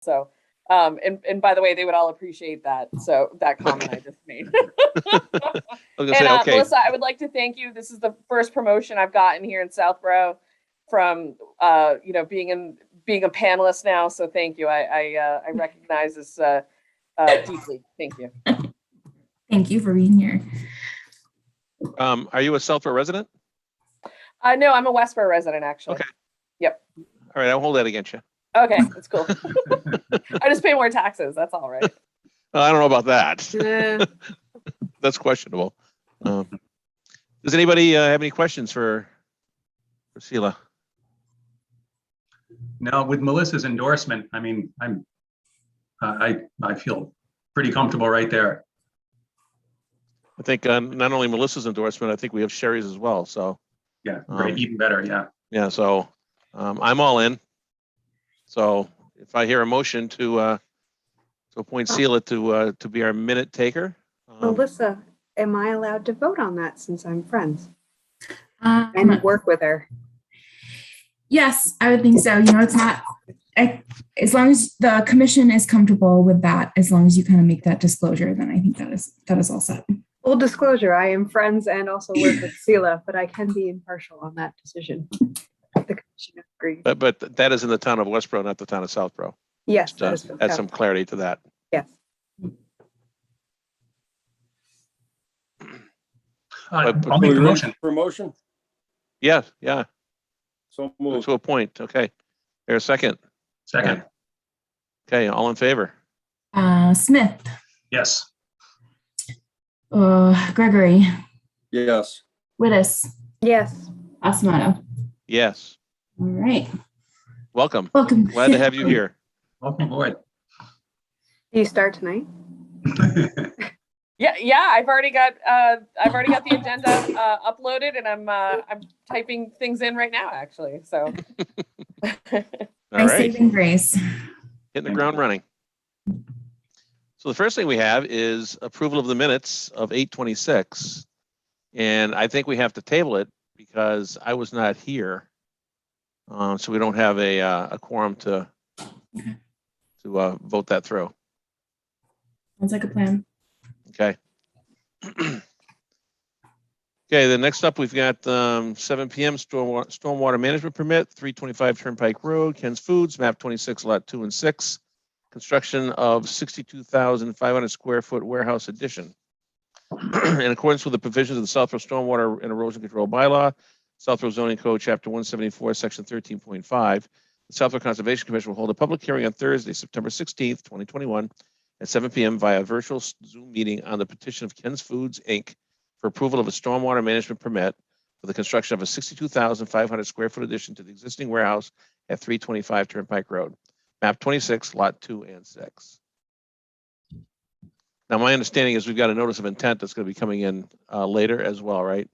So, and by the way, they would all appreciate that. So that comment I just made. Melissa, I would like to thank you. This is the first promotion I've gotten here in Southborough from, being a panelist now. So thank you. I recognize this deeply. Thank you. Thank you for being here. Are you a Southborough resident? No, I'm a Westborough resident, actually. Okay. Yep. All right, I'll hold that against you. Okay, that's cool. I just pay more taxes. That's all right. I don't know about that. That's questionable. Does anybody have any questions for Sheila? No, with Melissa's endorsement, I mean, I feel pretty comfortable right there. I think not only Melissa's endorsement, I think we have Sherry's as well. So yeah, great, even better. Yeah. Yeah. So I'm all in. So if I hear a motion to appoint Sheila to be our minute taker. Melissa, am I allowed to vote on that since I'm friends and work with her? Yes, I would think so. It's not, as long as the commission is comfortable with that, as long as you kind of make that disclosure, then I think that is all set. Full disclosure, I am friends and also work with Sheila, but I can be impartial on that decision. The commission agrees. But that is in the town of Westborough, not the town of Southborough. Yes. Just add some clarity to that. Yes. I'll make the motion. Promotion? Yeah. So moved. To a point. Okay. There's a second. Second. Okay. All in favor? Smith. Yes. Gregory. Yes. Wittes. Yes. Asimato. Yes. All right. Welcome. Welcome. Glad to have you here. Welcome aboard. Do you start tonight? Yeah. I've already got the agenda uploaded, and I'm typing things in right now, actually. So. All Nice right. saving grace. Hitting the ground running. So the first thing we have is approval of the minutes of 8/26, and I think we have to table it because I was not here, so we don't have a quorum to vote that through. Sounds like a plan. Okay. Okay. Then next up, we've got 7 p.m. stormwater management permit, 325 Turnpike Road, Ken's Foods, map 26, lot 2 and 6. Construction of 62,500 square foot warehouse addition. In accordance with the provisions of the Southborough Stormwater and Erosion Control Bylaw, Southborough Zoning Code, Chapter 174, Section 13.5, the Southborough Conservation Commission will hold a public hearing on Thursday, September 16th, 2021, at 7 p.m. via virtual Zoom meeting on the petition of Ken's Foods, Inc. for approval of a stormwater management permit for the construction of a 62,500 square foot addition to the existing warehouse at 325 Turnpike Road. Map 26, lot 2 and 6. Now, my understanding is we've got a notice of intent that's going to be coming in later as well, right?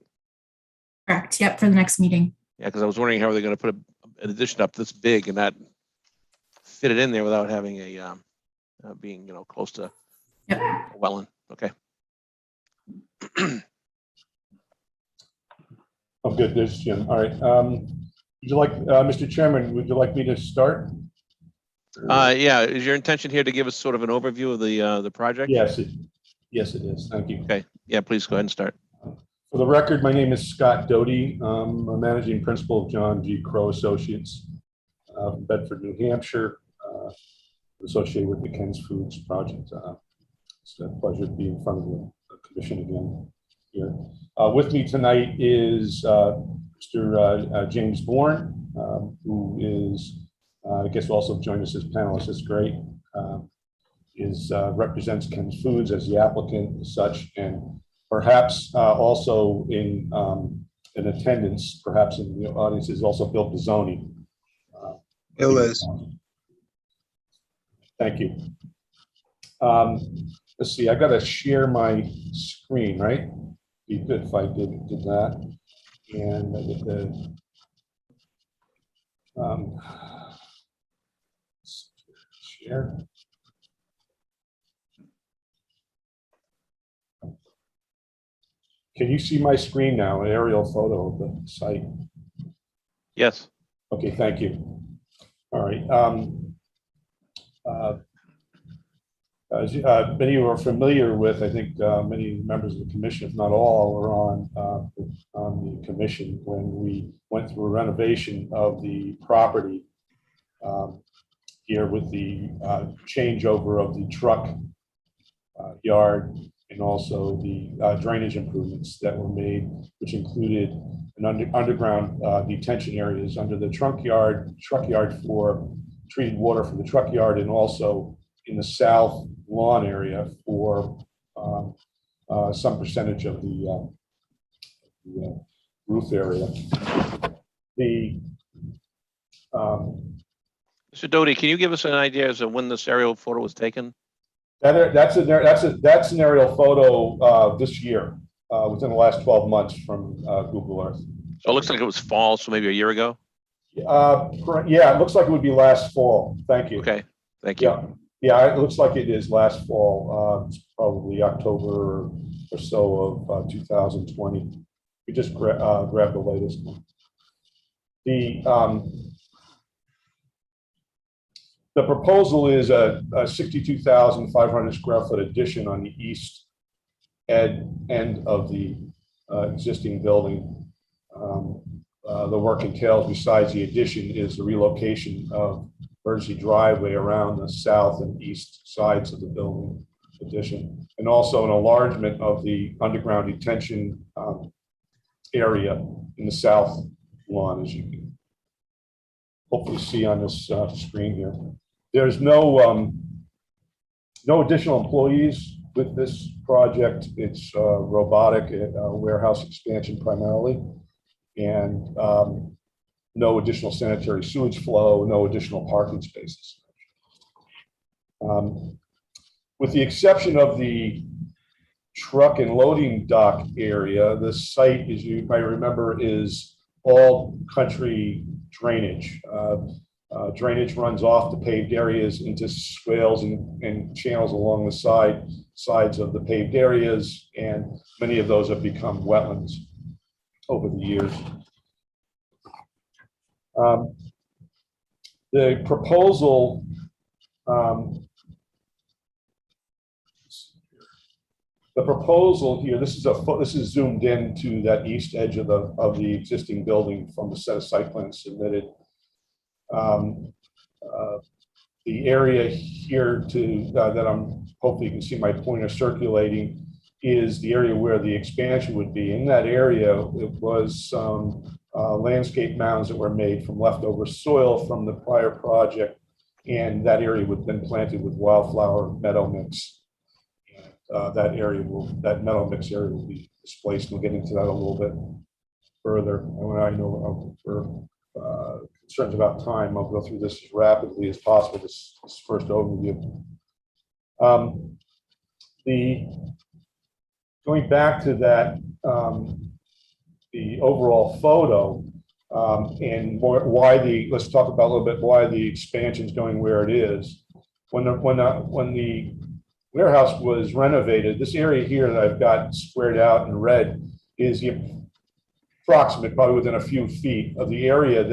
Correct. Yep. For the next meeting. Yeah, because I was wondering how are they going to put an addition up this big and not fit it in there without having a being close to a wetland. Okay. Oh, good. There's Jim. All right. Would you like, Mr. Chairman, would you like me to start? Yeah. Is your intention here to give us sort of an overview of the project? Yes, it is. Thank you. Okay. Yeah, please go ahead and start. For the record, my name is Scott Doty. I'm a managing principal of John G. Crow Associates, Bedford, New Hampshire, associated with the Ken's Foods project. It's a pleasure to be in front of the commission again here. With me tonight is Mr. James Bourne, who is, I guess, will also join us as panelist. It's great. Represents Ken's Foods as the applicant as such, and perhaps also in attendance, perhaps in the audience, is also Bill Pizzoni. Bill is. Thank you. Let's see, I got to share my screen, right? Be good if I did that. And I get the share. Can you see my screen now? An aerial photo of the site. Yes. Okay, thank you. All right. As many of you are familiar with, I think many members of the commission, if not all, were on the commission when we went through a renovation of the property here with the changeover of the truck yard and also the drainage improvements that were made, which included an underground detention areas under the truck yard for treated water for the truck yard, and also in the south lawn area for some percentage of the roof area. Mr. Doty, can you give us an idea as to when this aerial photo was taken? That's an aerial photo this year, within the last 12 months from Google Earth. So it looks like it was fall, so maybe a year ago. Yeah, it looks like it would be last fall. Thank you. Okay, thank you. Yeah, it looks like it is last fall. It's probably October or so of 2020. We just grabbed the latest one. The proposal is a 62,500 square foot addition on the east end of the existing building. The work entails, besides the addition, is the relocation of emergency driveway around the south and east sides of the building addition, and also an enlargement of the underground detention area in the south lawn, as you can hopefully see on this screen here. There's no additional employees with this project. It's robotic warehouse expansion primarily, and no additional sanitary sewage flow, no additional parking spaces. With the exception of the truck and loading dock area, the site, as you might remember, is all country drainage. Drainage runs off the paved areas into swales and channels along the sides of the paved areas, and many of those have become wetlands over the years. The proposal here, this is zoomed in to that east edge of the existing building from the set of site plans submitted. The area here that I'm hopefully you can see my pointer circulating is the area where the expansion would be. In that area, it was some landscape mounds that were made from leftover soil from the prior project, and that area would have been planted with wildflower meadow mix. And that meadow mix area will be displaced. We'll get into that a little bit further. And when I know for concerns about time, I'll go through this as rapidly as possible, this first overview. Going back to that, the overall photo, and let's talk about a little bit why the expansion is going where it is. When the warehouse was renovated, this area here that I've got squared out in red is the approximate, probably within a few feet of the area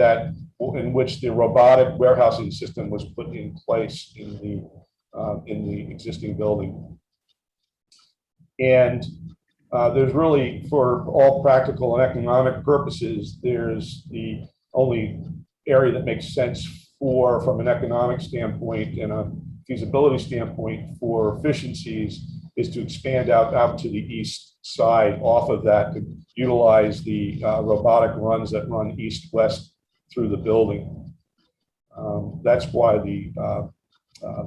in which the robotic warehousing system was put in place in the existing building. And there's really, for all practical and economic purposes, there's the only area that makes sense from an economic standpoint and a feasibility standpoint for efficiencies is to expand out to the east side off of that to utilize the robotic runs that run east-west through the building. That's why the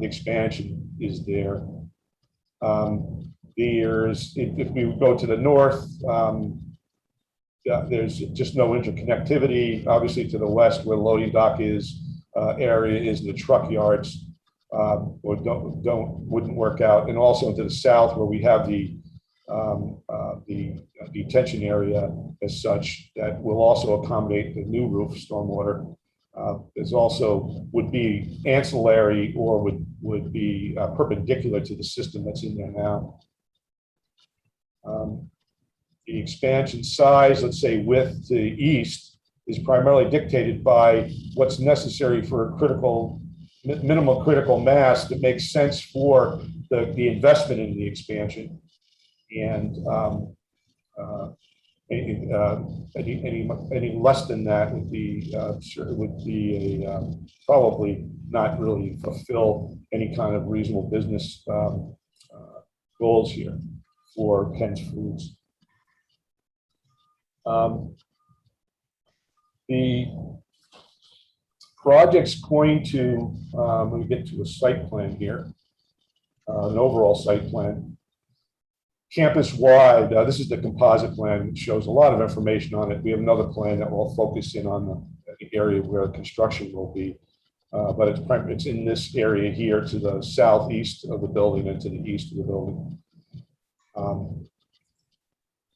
expansion is there. If we go to the north, there's just no interconnectivity. Obviously, to the west, where the loading dock area is the truck yards, wouldn't work out, and also to the south, where we have the detention area as such that will also accommodate the new roof stormwater. Is also would be ancillary or would be perpendicular to the system that's in there now. The expansion size, let's say width to the east, is primarily dictated by what's necessary for critical minimal critical mass that makes sense for the investment in the expansion. And any less than that would be probably not really fulfill any kind of reasonable business goals here for Ken's Foods. The project's going to, let me get to a site plan here, an overall site plan. Campus-wide, this is the composite plan, which shows a lot of information on it. We have another plan that will focus in on the area where construction will be, but it's in this area here to the southeast of the building and to the east of the building.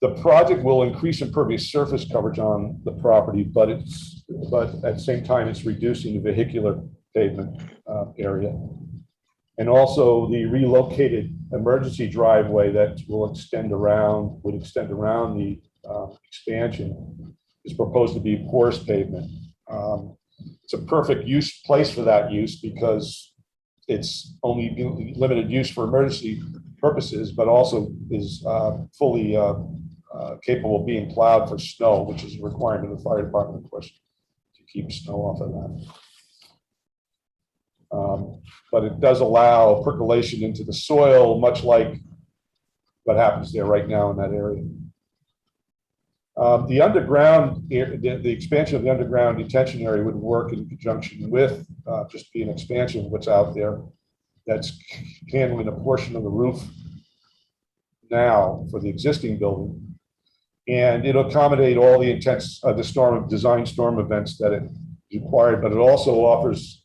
The project will increase impervious surface coverage on the property, but at the same time, it's reducing the vehicular pavement area. And also the relocated emergency driveway that would extend around the expansion is proposed to be porous pavement. It's a perfect place for that use because it's only limited use for emergency purposes, but also is fully capable of being plowed for snow, which is a requirement of the fire department, of course, to keep snow off of that. But it does allow percolation into the soil, much like what happens there right now in that area. The underground, the expansion of the underground detention area would work in conjunction with just be an expansion of what's out there that's handling a portion of the roof now for the existing building. And it'll accommodate all the intents of the design storm events that it required, but it also offers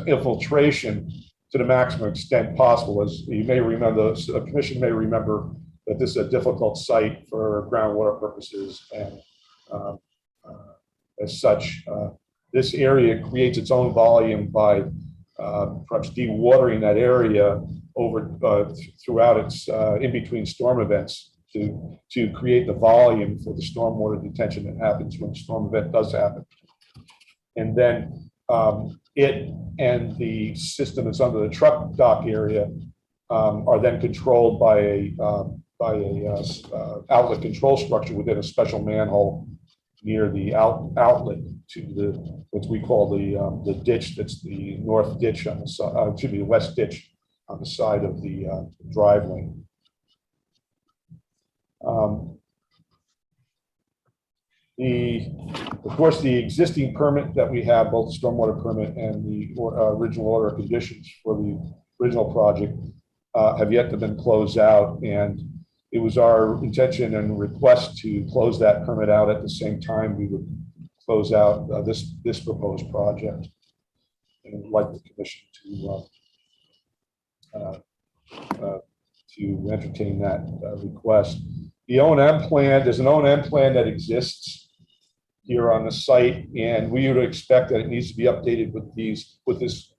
infiltration to the maximum extent possible. As you may remember, the commission may remember that this is a difficult site for groundwater purposes, and as such, this area creates its own volume by perhaps dewatering that area over throughout its in between storm events to create the volume for the stormwater detention that happens when the storm event does happen. And then it and the system that's under the truck dock area are then controlled by a outlet control structure within a special manhole near the outlet to the what we call the ditch. That's the north ditch on the side, excuse me, the west ditch on the side of the driveway. Of course, the existing permit that we have, both the stormwater permit and the original order of conditions for the original project, have yet to been closed out, and it was our intention and request to close that permit out at the same time we would close out this proposed project, and I'd like the commission to entertain that request. The O&M plan, there's an O&M plan that exists here on the site, and we would expect that it needs to be updated with this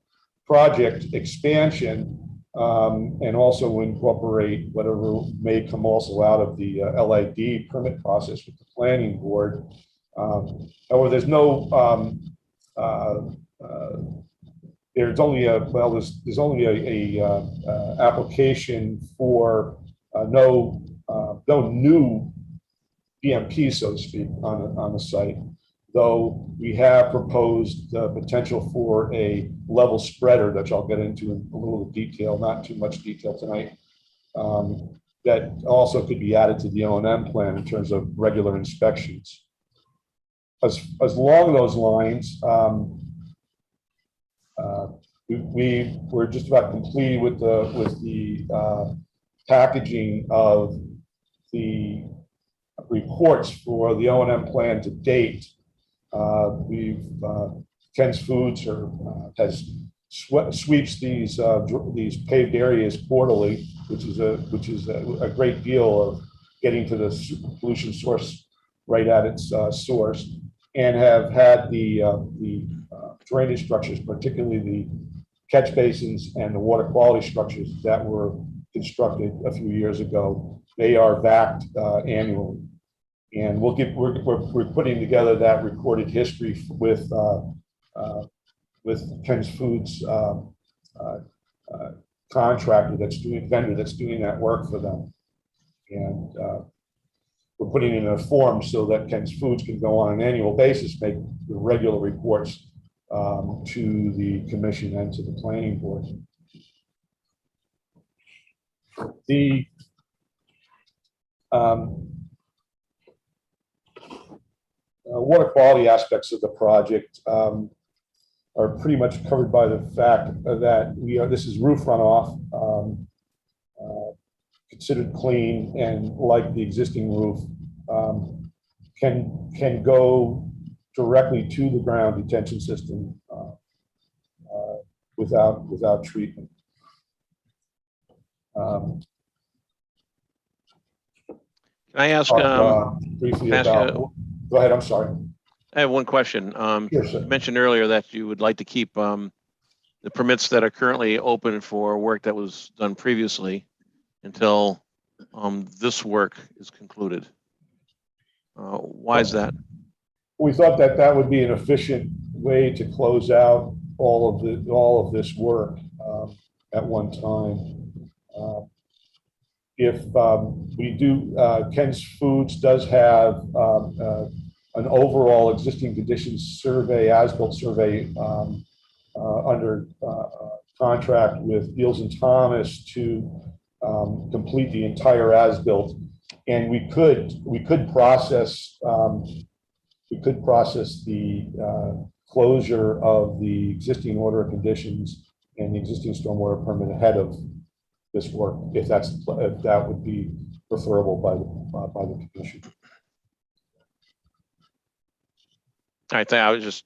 project expansion, and also incorporate whatever may come also out of the LID permit process with the planning board. However, there's no there's only a application for no new BMP, so to speak, on the site, though we have proposed the potential for a level spreader that I'll get into in a little detail, not too much detail tonight, that also could be added to the O&M plan in terms of regular inspections. As along those lines, we're just about complete with the packaging of the reports for the O&M plan to date. Ken's Foods sweeps these paved areas quarterly, which is a great deal of getting to the pollution source right at its source, and have had the drainage structures, particularly the catch basins and the water quality structures that were constructed a few years ago. They are vacked annually, and we're putting together that recorded history with Ken's Foods contractor vendor that's doing that work for them. And we're putting it in a form so that Ken's Foods can go on an annual basis, make regular reports to the commission and to the planning board. The water quality aspects of the project are pretty much covered by the fact that this is roof runoff, considered clean, and like the existing roof, can go directly to the ground detention system without treatment. Can I ask, Briefly ask about, go ahead, I'm sorry. I have one question. Sure, sir. You mentioned earlier that you would like to keep the permits that are currently open for work that was done previously until this work is concluded. Why is that? We thought that that would be an efficient way to close out all of this work at one time. If we do, Ken's Foods does have an overall existing conditions survey, as-built survey under contract with Beals and Thomas to complete the entire as-built, and we could process the closure of the existing order of conditions and the existing stormwater permit ahead of this work, if that would be preferable by the commission. All right, I was just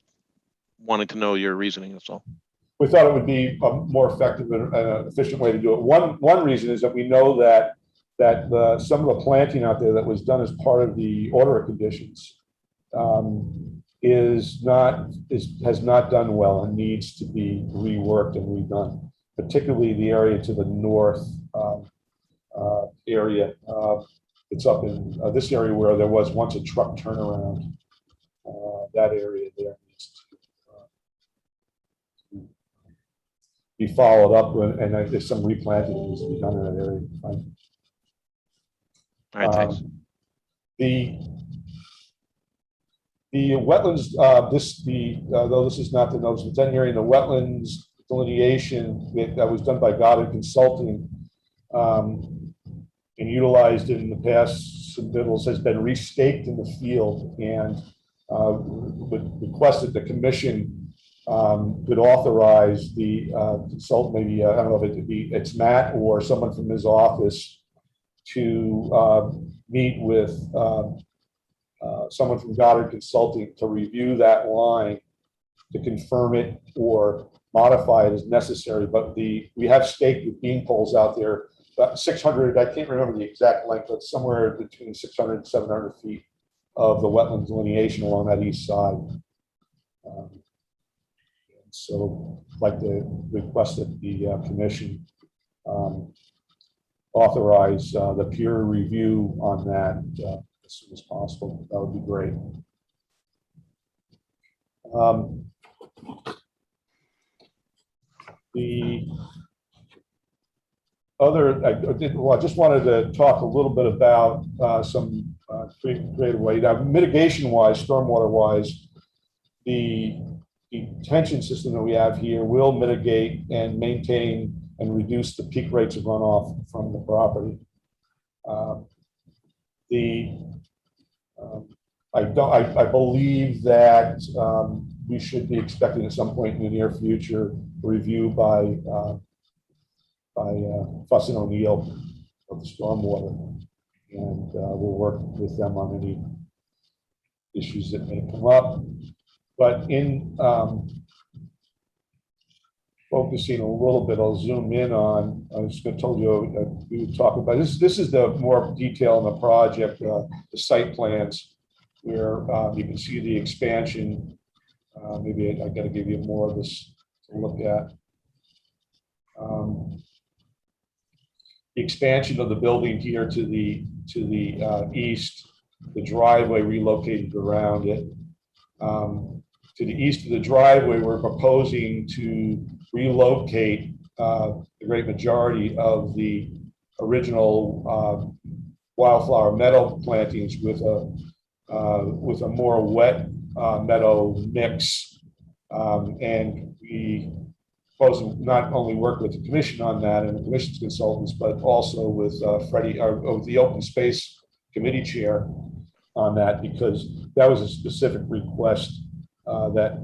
wanting to know your reasoning, that's all. We thought it would be a more effective and efficient way to do it. One reason is that we know that some of the planting out there that was done as part of the order of conditions has not done well and needs to be reworked and redone, particularly the area to the north area. It's up in this area where there was once a truck turnaround. That area there needs to be followed up, and there's some replanting that needs to be done in that area. All right, thanks. The wetlands, though this is not the notice of intent hearing, the wetlands delineation that was done by Goddard Consulting and utilized in the past submittals has been restaked in the field, and requested the commission could authorize the consultant, maybe I don't know if it's Matt or someone from his office, to meet with someone from Goddard Consulting to review that line, to confirm it or modify it as necessary. But we have staked with beam poles out there, about 600, I can't remember the exact length, but somewhere between 600 and 700 feet of the wetland delineation along that east side. So I'd like to request that the commission authorize the peer review on that as soon as possible. That would be great. The other, I just wanted to talk a little bit about some creative way. Now, mitigation-wise, stormwater-wise, the detention system that we have here will mitigate and maintain and reduce the peak rates of runoff from the property. I believe that we should be expecting at some point in the near future a review by Fuss and O'Neill of the stormwater, and we'll work with them on any issues that may come up. But in focusing a little bit, I'll zoom in on, I was going to tell you, we would talk about this. This is the more detail in the project, the site plans, where you can see the expansion. Maybe I got to give you more of this to look at. The expansion of the building here to the east, the driveway relocated around it. to the east of the driveway, we're proposing to relocate the great majority of the original wildflower meadow plantings with a more wet meadow mix. And we propose to not only work with the commission on that and the commission's consultants, but also with Freddie, the open space committee chair on that, because that was a specific request that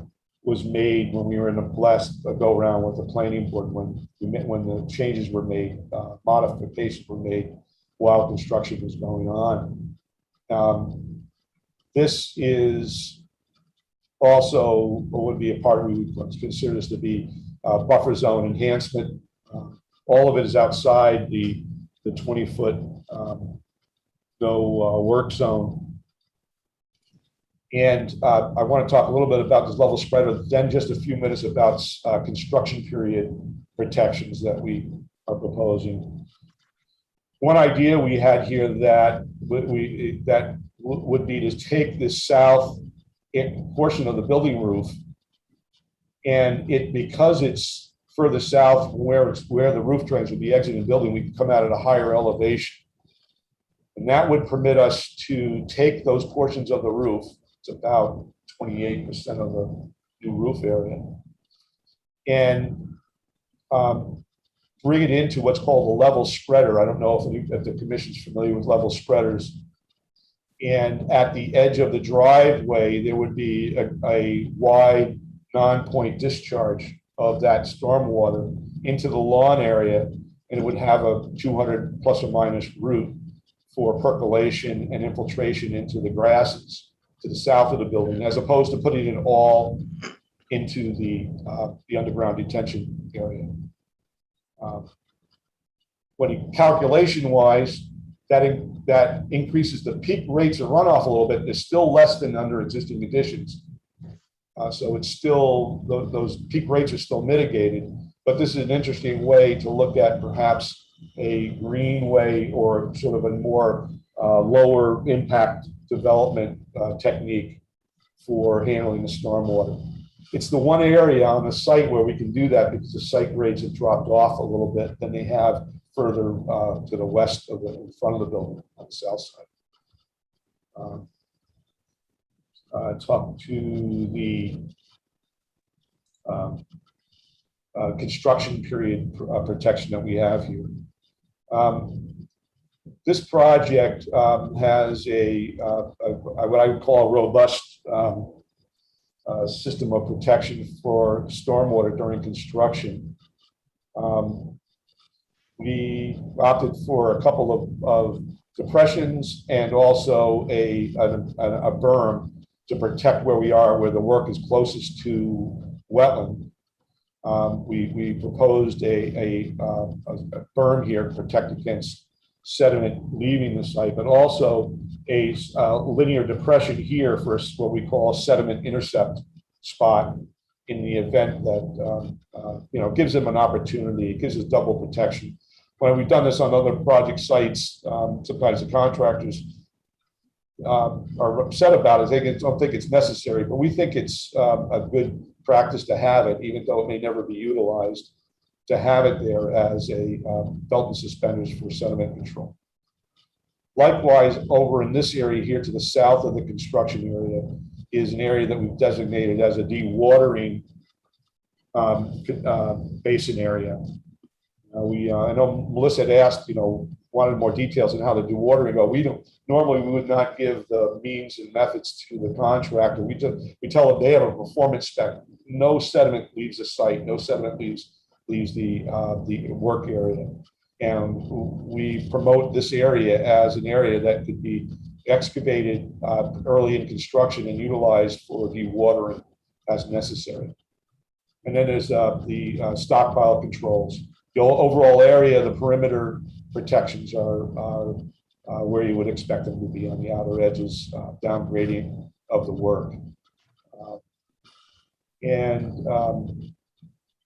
was made when we were in the last go around with the planning board, when the changes were made, modifications were made while construction was going on. This is also would be a part we would consider this to be buffer zone enhancement. All of it is outside the 20-foot no work zone. And I want to talk a little bit about this level spreader, then just a few minutes about construction period protections that we are proposing. One idea we had here that would be to take this south portion of the building roof, and because it's further south from where the roof drains would be exiting the building, we can come out at a higher elevation. And that would permit us to take those portions of the roof, it's about 28% of the new roof area, and bring it into what's called a level spreader. I don't know if the commission's familiar with level spreaders. And at the edge of the driveway, there would be a wide non-point discharge of that stormwater into the lawn area, and it would have a 200 plus or minus route for percolation and infiltration into the grasses to the south of the building, as opposed to putting it all into the underground detention area. Calculation-wise, that increases the peak rates of runoff a little bit. They're still less than under existing conditions. So it's still, those peak rates are still mitigated, but this is an interesting way to look at perhaps a greenway or sort of a more lower impact development technique for handling the stormwater. It's the one area on the site where we can do that because the site grades have dropped off a little bit than they have further to the west of in front of the building on the south side. Talk to the construction period protection that we have here. This project has what I would call a robust system of protection for stormwater during construction. We opted for a couple of depressions and also a berm to protect where we are, where the work is closest to wetland. We proposed a berm here to protect against sediment leaving the site, but also a linear depression here for what we call a sediment intercept spot in the event that gives them an opportunity. It gives us double protection. When we've done this on other project sites, sometimes the contractors are upset about it. They don't think it's necessary, but we think it's a good practice to have it, even though it may never be utilized, to have it there as a belt and suspenders for sediment control. Likewise, over in this area here to the south of the construction area is an area that we've designated as a dewatering basin area. I know Melissa had asked, wanted more details on how the dewatering go. We would not give the means and methods to the contractor. We tell them they have a performance spec. No sediment leaves the site. No sediment leaves the work area. And we promote this area as an area that could be excavated early in construction and utilized for dewatering as necessary. And then there's the stockpile controls. The overall area, the perimeter protections are where you would expect them to be on the outer edges, down gradient of the work.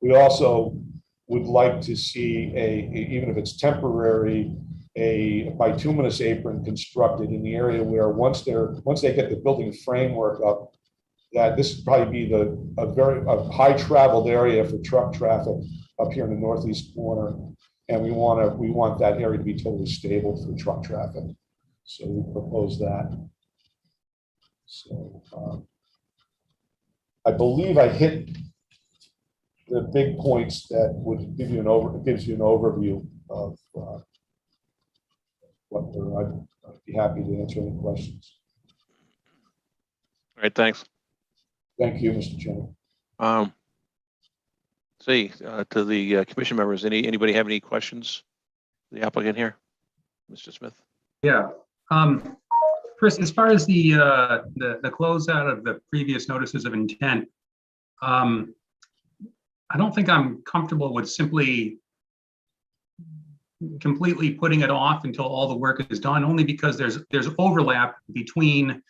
We also would like to see even if it's temporary, a bituminous apron constructed in the area where once they get the building framework up, that this would probably be a high traveled area for truck traffic up here in the northeast corner. And we want that area to be totally stable for truck traffic. So we propose that. So I believe I hit the big points that would give you gives you an overview of I'd be happy to answer any questions. All right, thanks. Thank you, Mr. Chairman. To the commission members, anybody have any questions? The applicant here, Mr. Smith. Yeah. Chris, as far as the closeout of the previous notices of intent, I don't think I'm comfortable with simply completely putting it off until all the work is done, only because there's overlap between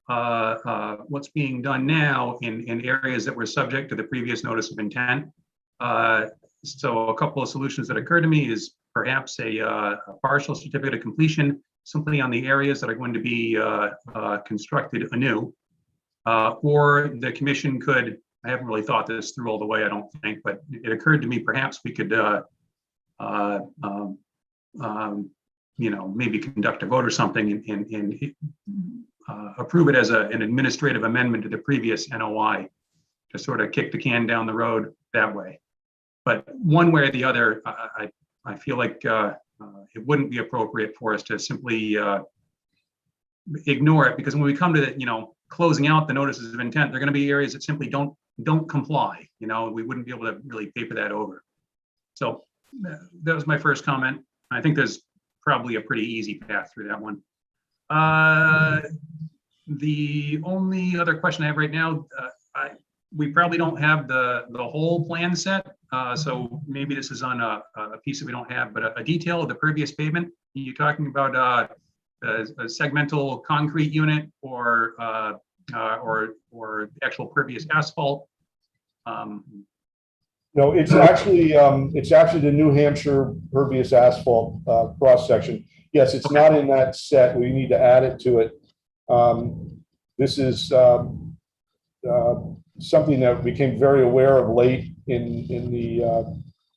what's being done now in areas that were subject to the previous notice of intent. So a couple of solutions that occur to me is perhaps a partial certificate of completion simply on the areas that are going to be constructed anew. Or the commission could, I haven't really thought this through all the way, I don't think, but it occurred to me perhaps we could maybe conduct a vote or something and approve it as an administrative amendment to the previous NOI to sort of kick the can down the road that way. But one way or the other, I feel like it wouldn't be appropriate for us to simply ignore it, because when we come to closing out the notices of intent, there are going to be areas that simply don't comply. We wouldn't be able to really paper that over. So that was my first comment. I think there's probably a pretty easy path through that one. The only other question I have right now, we probably don't have the whole plan set. So maybe this is on a piece that we don't have, but a detail of the pervious pavement. You're talking about a segmental concrete unit or the actual pervious asphalt. No, it's actually the New Hampshire pervious asphalt cross section. Yes, it's not in that set. We need to add it to it. This is something that we became very aware of late in the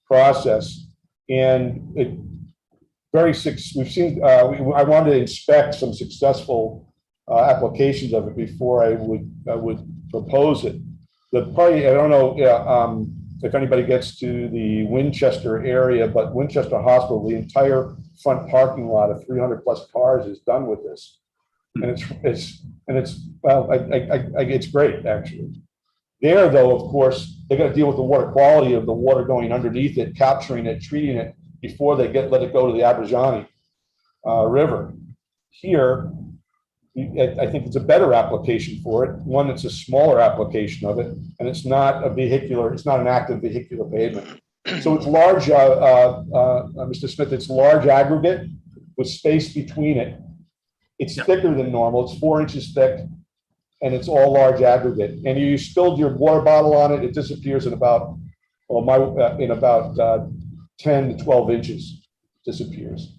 process, and we've seen. I wanted to inspect some successful applications of it before I would propose it. I don't know if anybody gets to the Winchester area, but Winchester Hospital, the entire front parking lot of 300 plus cars is done with this, and it's great actually. There, though, of course, they got to deal with the water quality of the water going underneath it, capturing it, treating it before they let it go to the Aberjani River. Here, I think it's a better application for it. One, it's a smaller application of it, and it's not an active vehicular pavement. So it's large, Mr. Smith, it's large aggregate with space between it. It's thicker than normal. It's 4 inches thick, and it's all large aggregate. And you spilled your water bottle on it, it disappears in about 10 to 12 inches, disappears.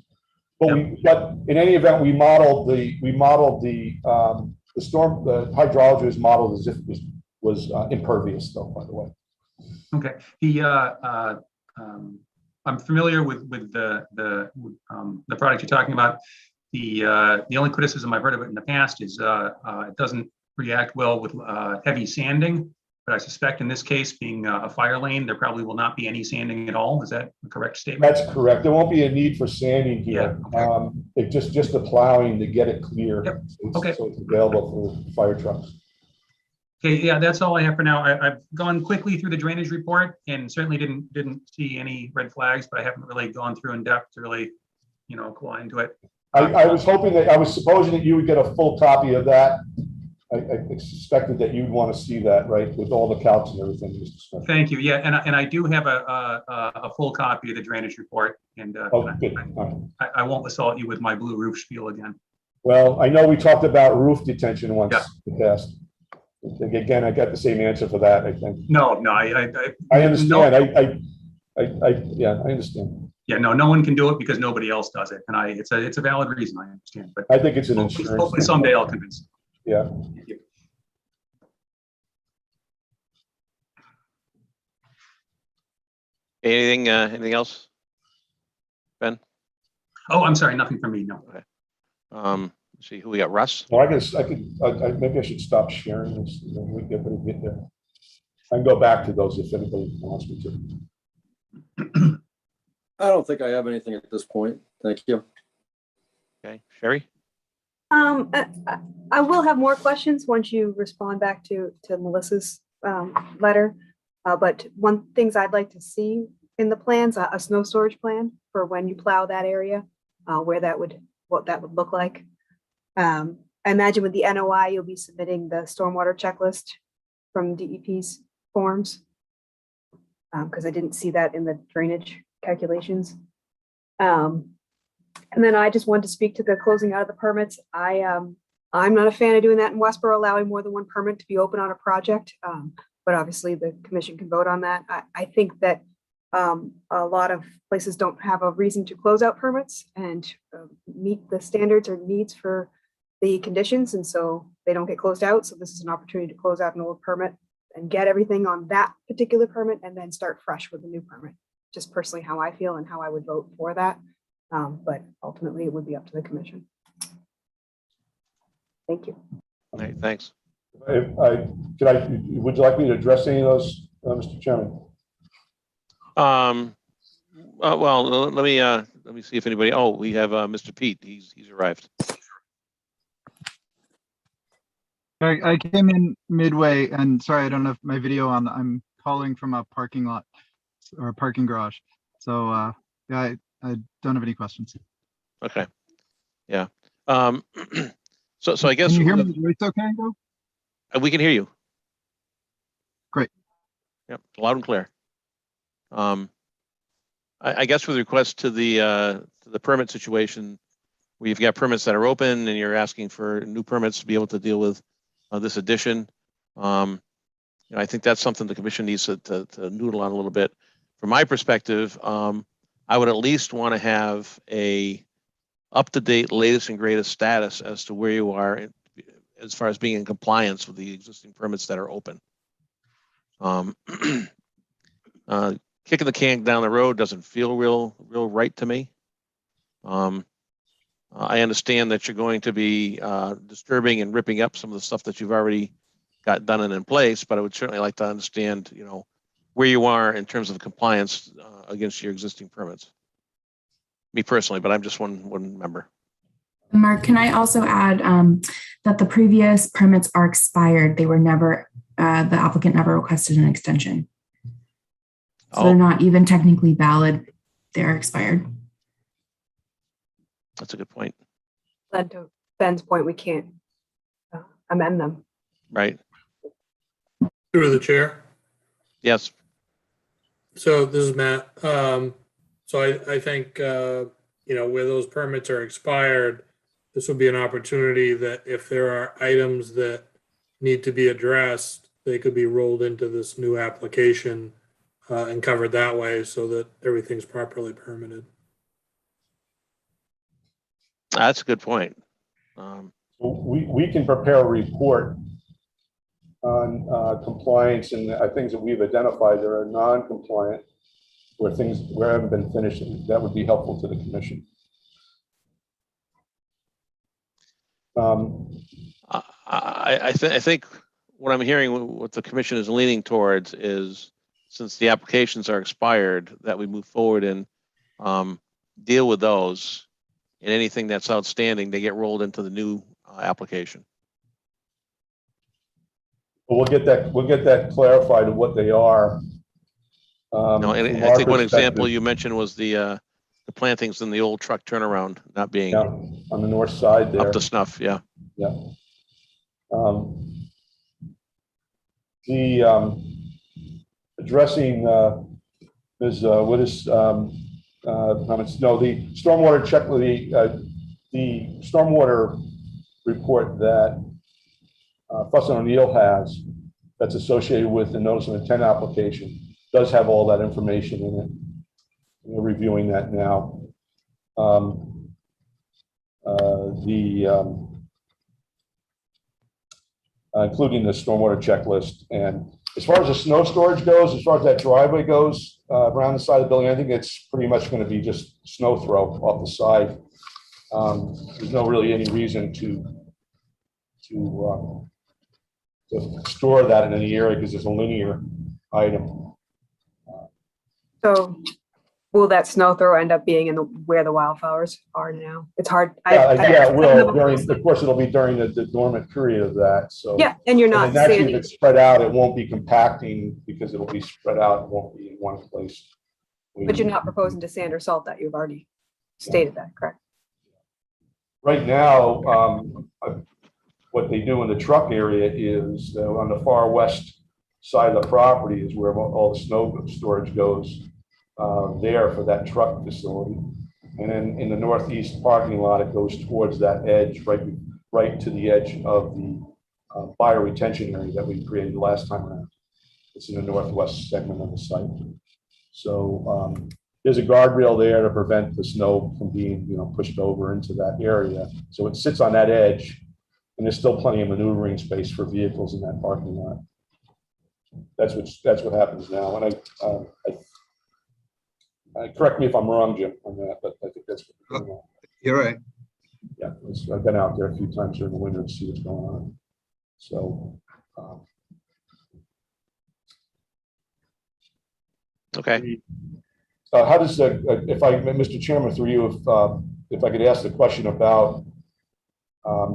But in any event, we modeled the hydrology was modeled as if it was impervious, though, by the way. Okay. I'm familiar with the product you're talking about. The only criticism I've heard of it in the past is it doesn't react well with heavy sanding. But I suspect in this case, being a fire lane, there probably will not be any sanding at all. Is that a correct statement? That's correct. There won't be a need for sanding here. Yeah, okay. It's just the plowing to get it clear. Yep. So it's available for fire trucks. Okay, yeah, that's all I have for now. I've gone quickly through the drainage report and certainly didn't see any red flags, but I haven't really gone through in depth to really, go into it. I was supposing that you would get a full copy of that. I suspected that you'd want to see that, right, with all the calcs and everything, Mr. Smith. Thank you. Yeah, and I do have a full copy of the drainage report, and good. I won't assault you with my blue roof spiel again. Well, I know we talked about roof detention once in the past. Again, I got the same answer for that, I think. No, I understand. No. I understand. Yeah, no one can do it because nobody else does it, and it's a valid reason. I understand, but I think it's an insurance. Hopefully someday I'll convince you. Yeah. Thank you. Anything else? Ben? Oh, I'm sorry, nothing from me, no. Let's see who we got. Russ? Well, maybe I should stop sharing this, and then we get there. I can go back to those if anybody wants me to. I don't think I have anything at this point. Thank you. Okay, Sherry? I will have more questions once you respond back to Melissa's letter. But one things I'd like to see in the plans, a snow storage plan for when you plow that area, what that would look like. I imagine with the NOI, you'll be submitting the stormwater checklist from DEP's forms. Because I didn't see that in the drainage calculations. And then I just wanted to speak to the closing out of the permits. I'm not a fan of doing that in Westboro, allowing more than one permit to be open on a project. But obviously the commission can vote on that. I think that a lot of places don't have a reason to close out permits and meet the standards or needs for the conditions. And so they don't get closed out. So this is an opportunity to close out an old permit and get everything on that particular permit and then start fresh with a new permit. Just personally how I feel and how I would vote for that. But ultimately it would be up to the commission. Thank you. All right, thanks. Would you like me to address any of those, Mr. Chairman? Well, let me see if anybody. Oh, we have Mr. Pete. He's arrived. I came in midway, and sorry, I don't have my video on. I'm calling from a parking lot or a parking garage. So yeah, I don't have any questions. Okay. Yeah. So I guess Can you hear me? It's okay, though? we can hear you. Great. Yep, loud and clear. I guess with request to the permit situation, where you've got permits that are open and you're asking for new permits to be able to deal with this addition. I think that's something the commission needs to noodle on a little bit. From my perspective, I would at least want to have a up-to-date, latest and greatest status as to where you are as far as being in compliance with the existing permits that are open. Kicking the can down the road doesn't feel real right to me. I understand that you're going to be disturbing and ripping up some of the stuff that you've already got done and in place, but I would certainly like to understand, where you are in terms of compliance against your existing permits. Me personally, but I'm just one member. Mark, can I also add that the previous permits are expired? They were never, the applicant never requested an extension. So they're not even technically valid. They're expired. That's a good point. Then to Ben's point, we can't amend them. Right. Through the chair. Yes. So this is Matt. So I think, where those permits are expired, this will be an opportunity that if there are items that need to be addressed, they could be rolled into this new application and covered that way so that everything's properly permitted. That's a good point. We can prepare a report on compliance and things that we've identified that are non-compliant, where haven't been finished. That would be helpful to the commission. I think what I'm hearing, what the commission is leaning towards is, since the applications are expired, that we move forward and deal with those, and anything that's outstanding, they get rolled into the new application. But we'll get that clarified of what they are. No, and I think one example you mentioned was the plantings in the old truck turnaround not being on the north side there. up to snuff. Yeah. Yeah. Addressing Ms. Wittes' comments. No, the stormwater check, the stormwater report that Fuss and O'Neill has, that's associated with the notice of intent application, does have all that information in it. We're reviewing that now. Including the stormwater checklist, and As far as the snow storage goes, as far as that driveway goes, around the side of the building, I think it's pretty much going to be just snow throw off the side. There's no really any reason to store that in any area because it's a linear item. So will that snow throw end up being in where the wildflowers are now? It's hard. Yeah, it will. Of course, it'll be during the dormant period of that. So Yeah, and you're and not then actually, if sanding. it's spread out, it won't be compacting because it'll be spread out. It won't be in one place. But you're not proposing to sand or salt that. You've already stated that, correct? Right now, what they do in the truck area is on the far west side of the property is where all the snow storage goes there for that truck facility. And then in the northeast parking lot, it goes towards that edge, right to the edge of the bioretention area that we created last time around. It's in the northwest segment of the site. So there's a guardrail there to prevent the snow from being, pushed over into that area. So it sits on that edge, and there's still plenty of maneuvering space for vehicles in that parking lot. That's what happens now. And I correct me if I'm wrong, Jim, on that, but I think that's what's going on. You're right. Yeah, I've been out there a few times during the winter to see what's going on. So. Okay. How does Mr. Chairman, through you, if I could ask the question about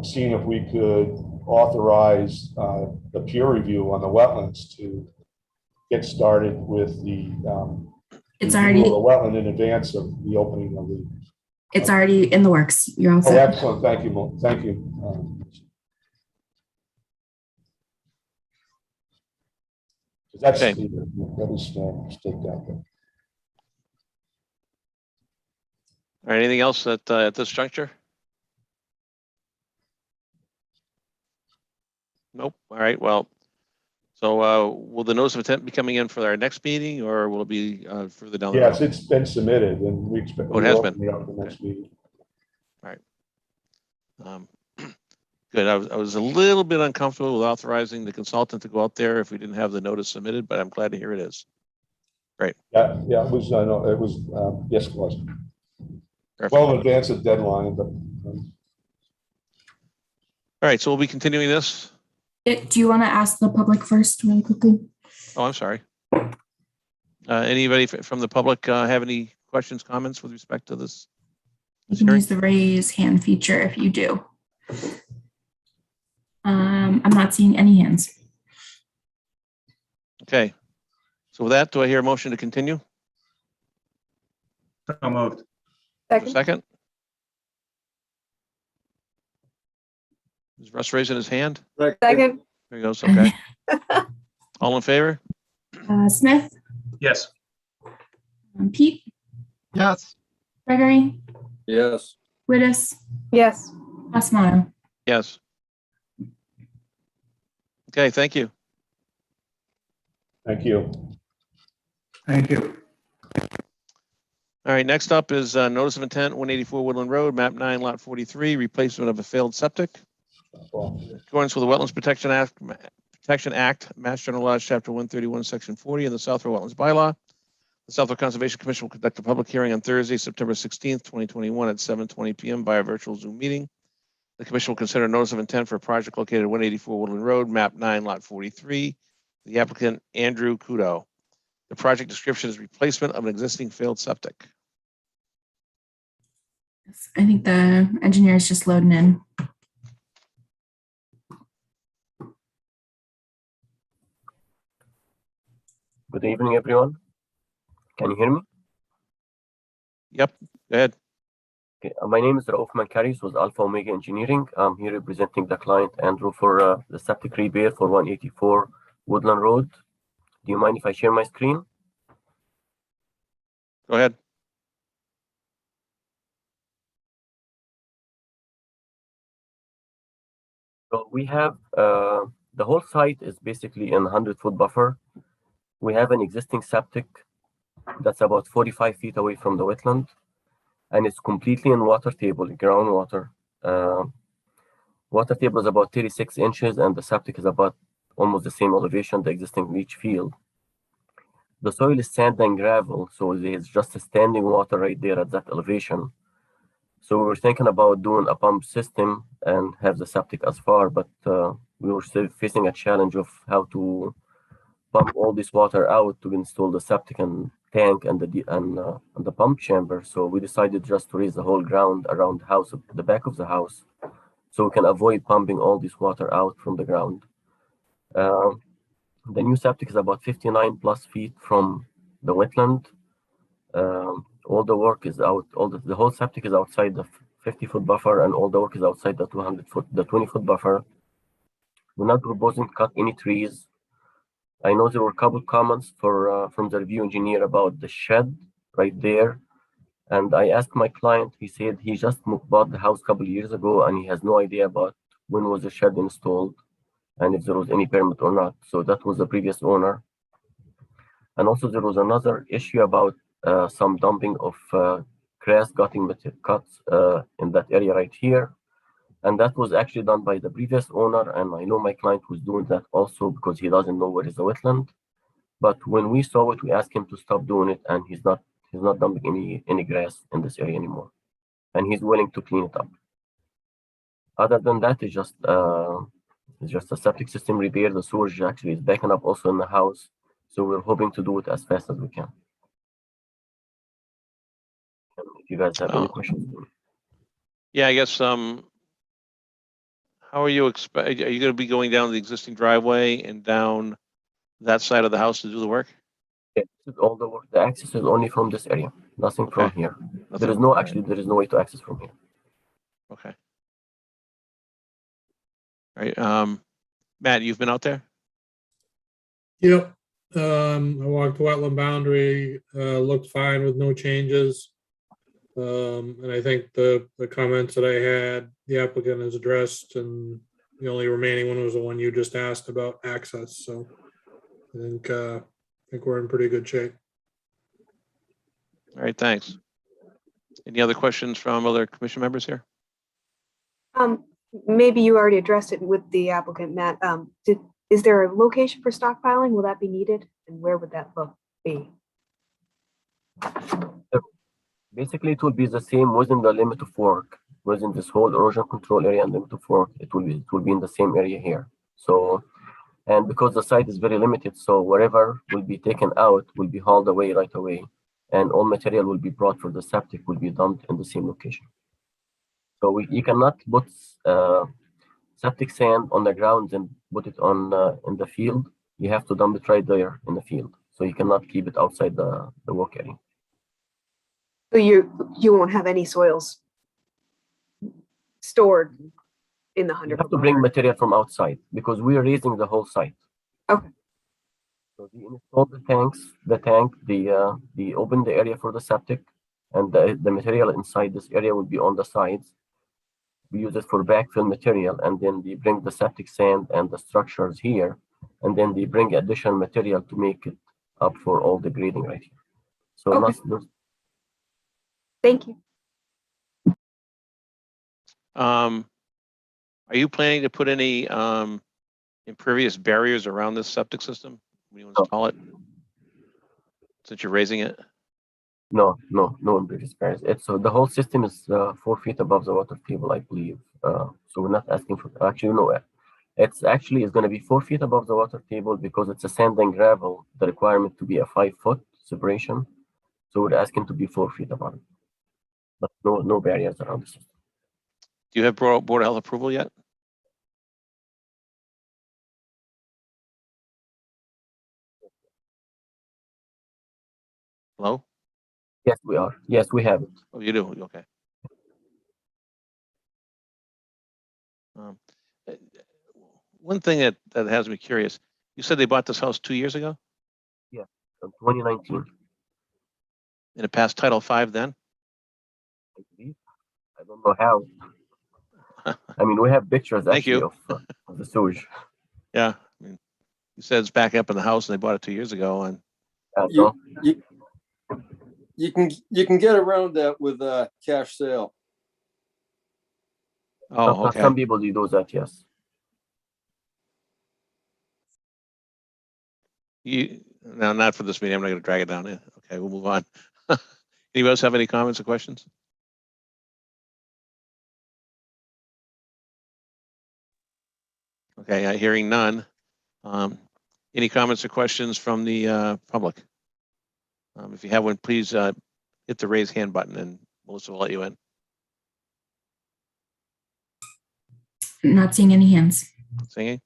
seeing if we could authorize the peer review on the wetlands to get started with the It's review already, of the wetland in advance of the opening of the. it's already in the works. You're all Oh, set. excellent! Thank you, thank you. That's Okay. that is staked out there. All right, anything else at this juncture? Nope. All right, well, so will the notice of intent be coming in for our next meeting, or will it be further down the road? Yes, it's been submitted, and we expect. Oh, it has been. The next meeting. All right. Good. I was a little bit uncomfortable with authorizing the consultant to go out there if we didn't have the notice submitted, but I'm glad to hear it is. Great. Yeah, it was. No, it was. Yes, it was. Perfect. Well in advance of deadline, but. All right, so we'll be continuing this. Do you want to ask the public first really quickly? Oh, I'm sorry. Anybody from the public have any questions, comments with respect to this? You can use the raise hand feature if you do. I'm not seeing any hands. Okay. So with that, do I hear a motion to continue? So moved. Second? Is Russ raising his hand? Second. There he goes. Okay. All in favor? Smith, Yes. Pete, Yes. Gregory, Yes. Wittes, Yes. Osmono. Yes. Okay, thank you. Thank you. Thank you. All right, next up is notice of intent, 184 Woodland Road, map 9, lot 43, replacement of a failed septic. In accordance with the Wetlands Protection Act, Mass General Laws, Chapter 131, Section 40, and the Southwood Wetlands Bylaw. The Southwood Conservation Commission will conduct a public hearing on Thursday, September 16th, 2021 at 7:20 p.m. via virtual Zoom meeting. The commission will consider a notice of intent for a project located at 184 Woodland Road, map 9, lot 43. The applicant, Andrew Kudo. The project description is replacement of an existing failed septic. I think the engineer is just loading in. Good evening, everyone. Can you hear me? Yep, go ahead. Okay. My name is Raouf Mankaris with Alpha Omega Engineering. I'm here representing the client, Andrew, for the septic repair for 184 Woodland Road. Do you mind if I share my screen? Go ahead. So we have the whole site is basically in 100-foot buffer. We have an existing septic that's about 45 feet away from the wetland, and it's completely in water table, groundwater. Water table is about 36 inches, and the septic is about almost the same elevation, the existing leach field. The soil is sand and gravel, so there's just a standing water right there at that elevation. So we were thinking about doing a pump system and have the septic as far, but we were still facing a challenge of how to pump all this water out to install the septic and tank and the pump chamber. So we decided just to raise the whole ground around the house, the back of the house, so we can avoid pumping all this water out from the ground. The new septic is about 59 plus feet from the wetland. All the work is out, the whole septic is outside the 50-foot buffer, and all the work is outside the 20-foot buffer. We're not proposing to cut any trees. I know there were a couple comments from the review engineer about the shed right there. And I asked my client, he said he just bought the house a couple of years ago and he has no idea about when was the shed installed and if there was any permit or not. So that was the previous owner. And also there was another issue about some dumping of grass cutting cuts in that area right here. And that was actually done by the previous owner. And I know my client was doing that also because he doesn't know where is the wetland. But when we saw it, we asked him to stop doing it, and he's not dumping any grass in this area anymore. And he's willing to clean it up. Other than that, it's just a septic system repair. The sewage actually is backing up also in the house. So we're hoping to do it as fast as we can. If you guys have any questions. Yeah, I guess, how are you are you going to be going down the existing driveway and down that side of the house to do the work? Yeah, all the work, the access is only from this area, nothing from here. There is no way to access from here. Okay. All right. Matt, you've been out there? Yep. I walked the wetland boundary, looked fine with no changes. And I think the comments that I had, the applicant has addressed, and the only remaining one was the one you just asked about access. So I think we're in pretty good shape. All right, thanks. Any other questions from other commission members here? Maybe you already addressed it with the applicant, Matt. Is there a location for stockpiling? Will that be needed? And where would that be? Basically, it will be the same within the limit of work, within this whole erosion control area and limit of work. It will be in the same area here. So, and because the site is very limited, so whatever will be taken out will be hauled away right away, and all material will be brought for the septic will be dumped in the same location. So you cannot put septic sand on the ground and put it on in the field. You have to dump it right there in the field. So you cannot keep it outside the work area. So you won't have any soils stored in the 100. You have to bring material from outside because we are raising the whole site. Okay. So we installed the tank, the open the area for the septic, and the material inside this area will be on the sides. We use it for backfill material, and then they bring the septic sand and the structures here, and then they bring additional material to make it up for all the grading right here. So okay. Thank you. Are you planning to put any impervious barriers around this septic system when you install it? Since you're raising it? No impervious barriers. So the whole system is 4 feet above the water table, I believe. So we're not asking for, actually, no. It's going to be 4 feet above the water table because it's a sand and gravel, the requirement to be a 5-foot separation. So we're asking to be 4 feet above it. But no barriers around the system. Do you have Board of Health approval yet? Hello? Yes, we are. Yes, we have it. Oh, you do? Okay. One thing that has me curious, you said they bought this house 2 years ago? Yeah, 2019. And it passed Title V then? I believe. I don't know how. I mean, we have pictures actually of the sewage. Yeah, I mean, you said it's back up in the house and they bought it 2 years ago, and you can get around that with a cash sale. oh, okay. Some people do that, yes. No, not for this meeting. I'm not going to drag it down. Okay, we'll move on. Anybody else have any comments or questions? Okay, hearing none. Any comments or questions from the public? If you have one, please hit the raise hand button and Melissa will let you in. Not seeing any hands. Singing?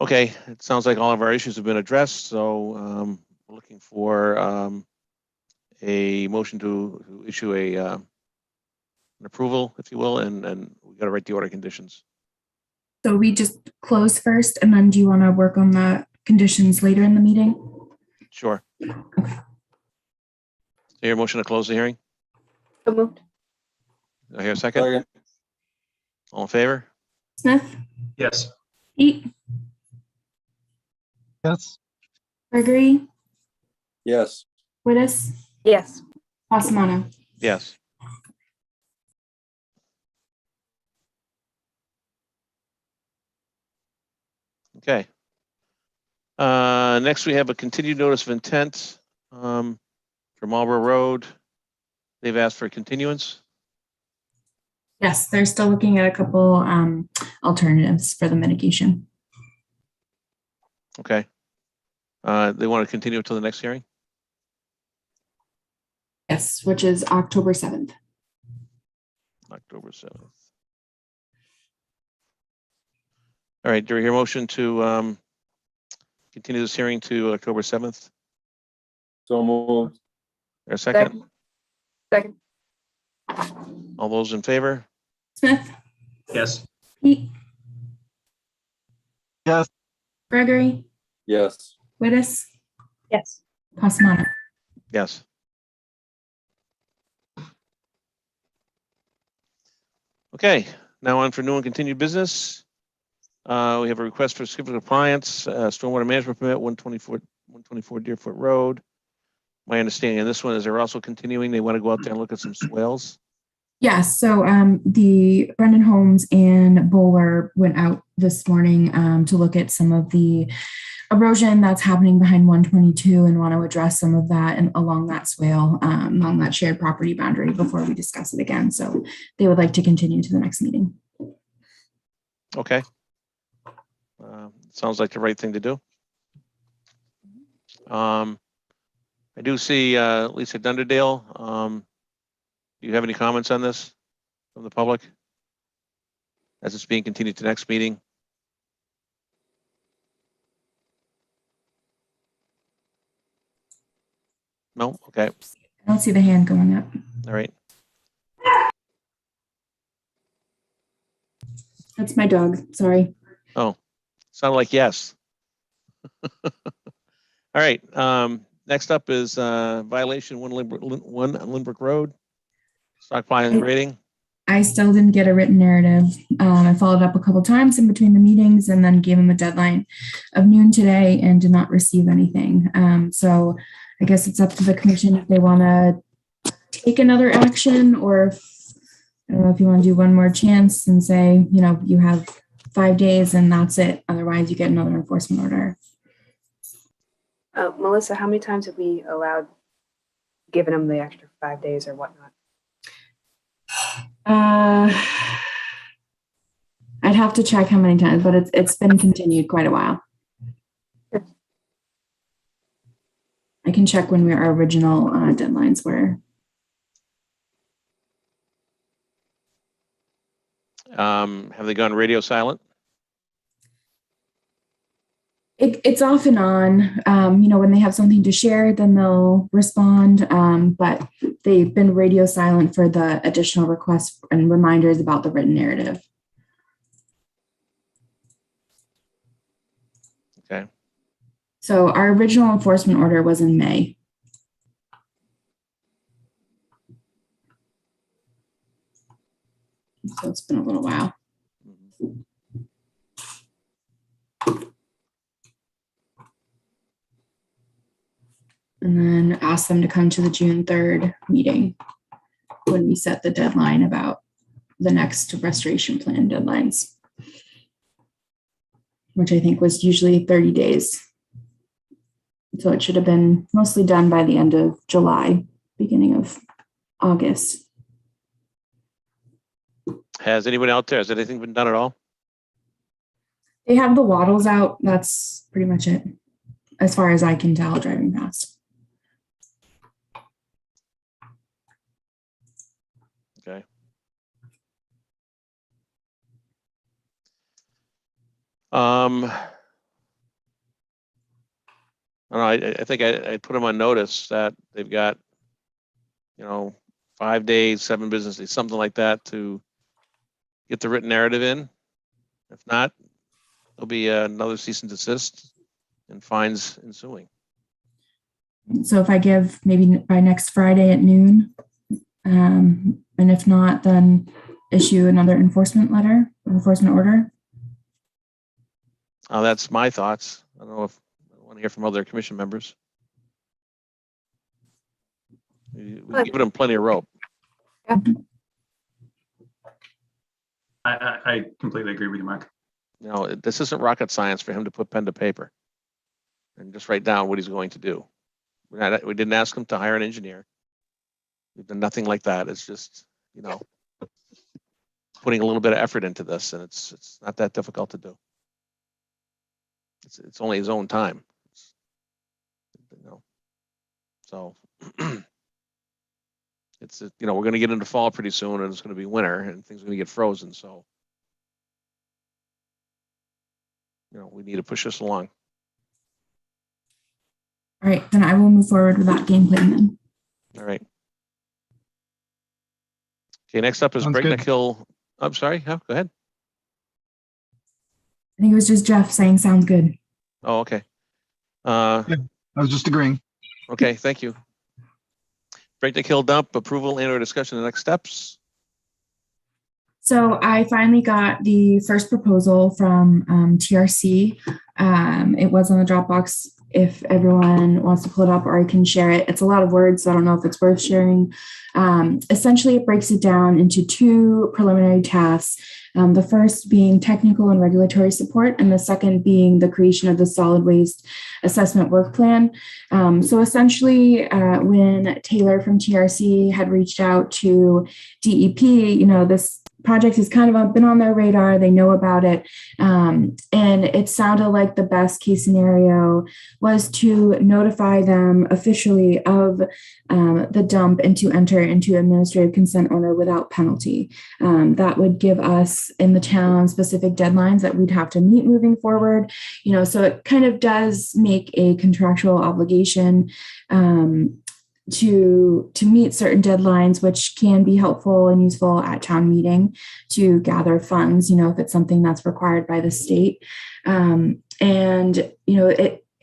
Okay, it sounds like all of our issues have been addressed, so we're looking for a motion to issue an approval, if you will, and we got to write the order conditions. So we just close first, and then do you want to work on the conditions later in the meeting? Sure. Okay. Your motion to close the hearing? So moved. Do I hear a second? Second. All in favor? Smith, Yes. Pete, Yes. Gregory, Yes. Wittes, Yes. Passamano. Yes. Okay. Next, we have a continued notice of intent for Marlborough Road. They've asked for a continuance. Yes, they're still looking at a couple alternatives for the mitigation. Okay. They want to continue until the next hearing? Yes, which is October 7th. October 7th. All right, do we hear a motion to continue this hearing to October 7th? So moved. Or a second? Second. All those in favor? Smith, Yes. Pete, Yes. Gregory, Yes. Wittes, Yes. Passamano. Yes. Okay, now on for new and continued business. We have a request for certificate of compliance, stormwater management permit, 124 Deerfoot Road. My understanding of this one is they're also continuing. They want to go out there and look at some swales. Yes, so the Brendan Holmes and Bowler went out this morning to look at some of the erosion that's happening behind 122 and want to address some of that and along that swale, along that shared property boundary before we discuss it again. So they would like to continue to the next meeting. Okay. Sounds like the right thing to do. I do see Lisa Dunderdale. Do you have any comments on this from the public as it's being continued to next meeting? No? Okay. I don't see the hand going up. All right. That's my dog. Sorry. Oh, sounded like yes. All right. Next up is violation 1 Lindbrook Road. Stockpiling and grading. I still didn't get a written narrative. I followed up a couple times in between the meetings and then gave him a deadline of noon today and did not receive anything. So I guess it's up to the commission if they want to take another action, or if, I don't know if you want to do one more chance and say, you know, you have 5 days and that's it. Otherwise you get another enforcement order. Melissa, how many times have we given them the extra 5 days or whatnot? I'd have to check how many times, but it's been continued quite a while. I can check when our original deadlines were. Have they gone radio silent? It's off and on. You know, when they have something to share, then they'll respond. But they've been radio silent for the additional requests and reminders about the written narrative. Okay. So our original enforcement order was in May. So it's been a little while. And then ask them to come to the June 3rd meeting when we set the deadline about the next restoration plan deadlines, which I think was usually 30 days. So it should have been mostly done by the end of July, beginning of August. Has anyone out there, has anything been done at all? They have the wattles out. That's pretty much it, as far as I can tell, driving past. Okay. I don't know, I think I put them on notice that they've got, 5 days, 7 business days, something like that to get the written narrative in. If not, there'll be another cease and desist and fines ensuing. So if I give maybe by next Friday at noon, and if not, then issue another enforcement order. That's my thoughts. I don't know if I want to hear from other commission members. We give them plenty of rope. I completely agree with you, Mark. This isn't rocket science for him to put pen to paper and just write down what he's going to do. We didn't ask him to hire an engineer. We've done nothing like that. It's just, putting a little bit of effort into this, and it's not that difficult to do. It's only his own time. So it's we're going to get into fall pretty soon, and it's going to be winter, and things are going to get frozen. So we need to push this along. All right, then I will move forward with that game plan then. All right. Okay, next up is Sounds Breakneck good. Hill. I'm sorry. Go ahead. I think it was just Jeff saying sounds good. Oh, okay. I was just agreeing. Okay, thank you. Breakneck Hill dump approval and/or discussion of the next steps. So I finally got the first proposal from TRC. It was on the Dropbox. If everyone wants to pull it up, or I can share it. It's a lot of words, so I don't know if it's worth sharing. Essentially, it breaks it down into 2 preliminary tasks. The first being technical and regulatory support, and the second being the creation of the solid waste assessment work plan. So essentially, when Taylor from TRC had reached out to DEP, this project has kind of been on their radar. They know about it. And it sounded like the best case scenario was to notify them officially of the dump and to enter into administrative consent order without penalty. That would give us in the town specific deadlines that we'd have to meet moving forward. So it kind of does make a contractual obligation to meet certain deadlines, which can be helpful and useful at town meeting to gather funds, if it's something that's required by the state.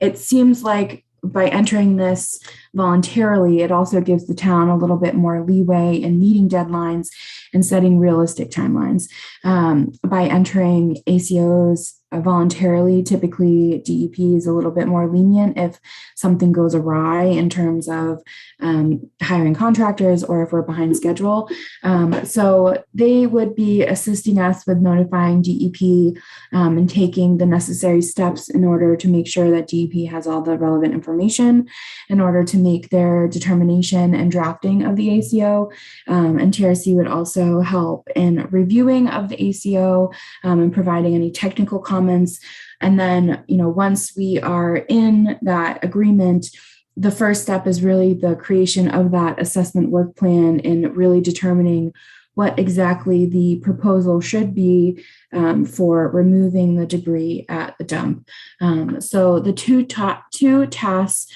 It seems like by entering this voluntarily, it also gives the town a little bit more leeway in meeting deadlines and setting realistic timelines. By entering ACOs voluntarily, typically DEP is a little bit more lenient if something goes awry in terms of hiring contractors or if we're behind schedule. So they would be assisting us with notifying DEP and taking the necessary steps in order to make sure that DEP has all the relevant information in order to make their determination and drafting of the ACO. And TRC would also help in reviewing of the ACO and providing any technical comments. And then, once we are in that agreement, the first step is really the creation of that assessment work plan and really determining what exactly the proposal should be for removing the debris at the dump. So the two tasks,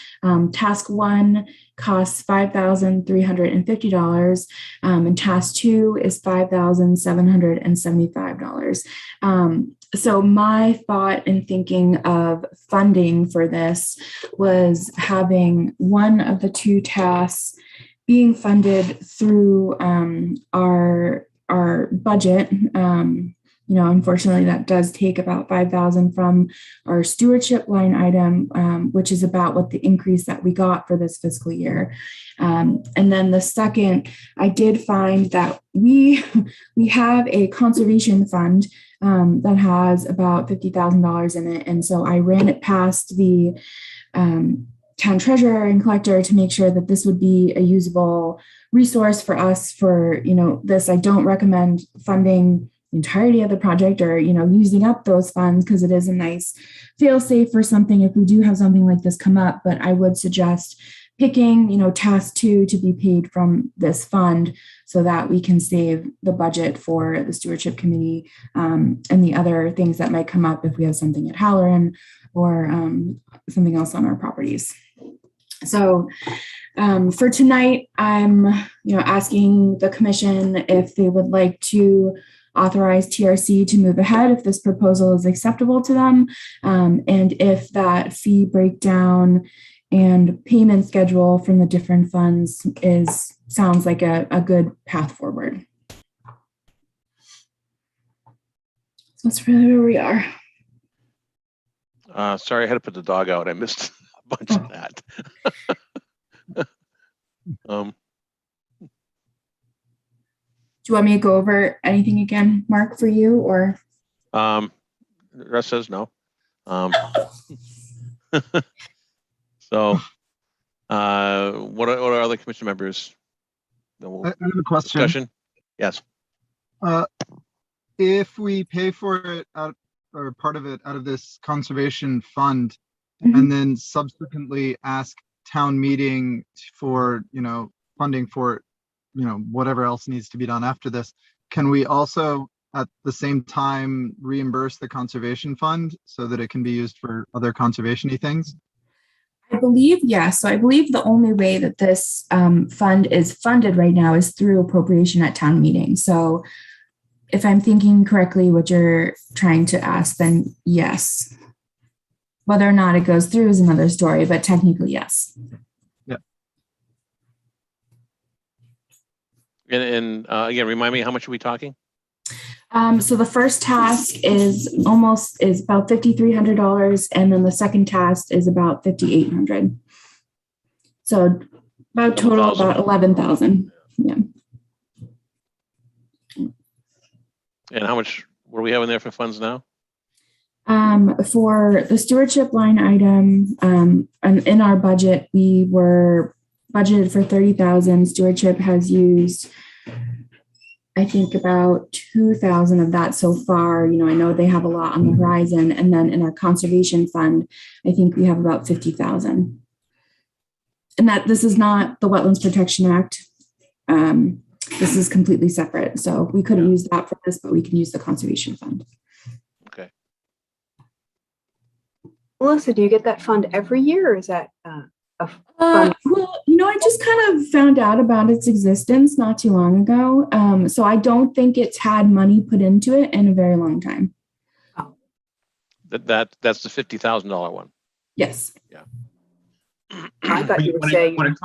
task 1 costs $5,350, and task 2 is $5,775. So my thought in thinking of funding for this was having one of the 2 tasks being funded through our budget. Unfortunately, that does take about $5,000 from our stewardship line item, which is about what the increase that we got for this fiscal year. And then the second, I did find that we have a conservation fund that has about $50,000 in it, and so I ran it past the town treasurer and collector to make sure that this would be a usable resource for us for, this. I don't recommend funding the entirety of the project or, using up those funds because it is a nice fail safe for something if we do have something like this come up. But I would suggest picking, task 2 to be paid from this fund so that we can save the budget for the stewardship committee and the other things that might come up if we have something at Halloran or something else on our properties. So for tonight, I'm, asking the commission if they would like to authorize TRC to move ahead if this proposal is acceptable to them, and if that fee breakdown and payment schedule from the different funds sounds like a good path forward. So that's really where we are. Sorry, I had to put the dog out. I missed a bunch of that. Do you want me to go over anything again, Mark, for you, or? The rest says no. So, what are other commission members? I have a question. Discussion? Yes. If we pay for it out or part of it out of this conservation fund, and then subsequently ask town meeting for, funding for, whatever else needs to be done after this, can we also at the same time reimburse the conservation fund so that it can be used for other conservation-y things? I believe, yes. So I believe the only way that this fund is funded right now is through appropriation at town meeting. So if I'm thinking correctly, what you're trying to ask, then yes. Whether or not it goes through is another story, but technically, yes. Yeah. And again, remind me, how much are we talking? So the first task is about $5,300, and then the second task is about $5,800. So about total about $11,000. Yeah. And how much were we having there for funds now? For the stewardship line item, and in our budget, we were budgeted for $30,000. Stewardship has used, I think, about 2,000 of that so far. I know they have a lot on the horizon. And then in our conservation fund, I think we have about 50,000. And that this is not the Wetlands Protection Act. This is completely separate. So we couldn't use that for this, but we can use the conservation fund. Okay. Melissa, do you get that fund every year, or is that a well, I just kind of found out about its existence not too long ago. So I don't think it's had money put into it in a very long time. Oh. That's the $50,000 one. Yes. Yeah. I thought you would say. I'm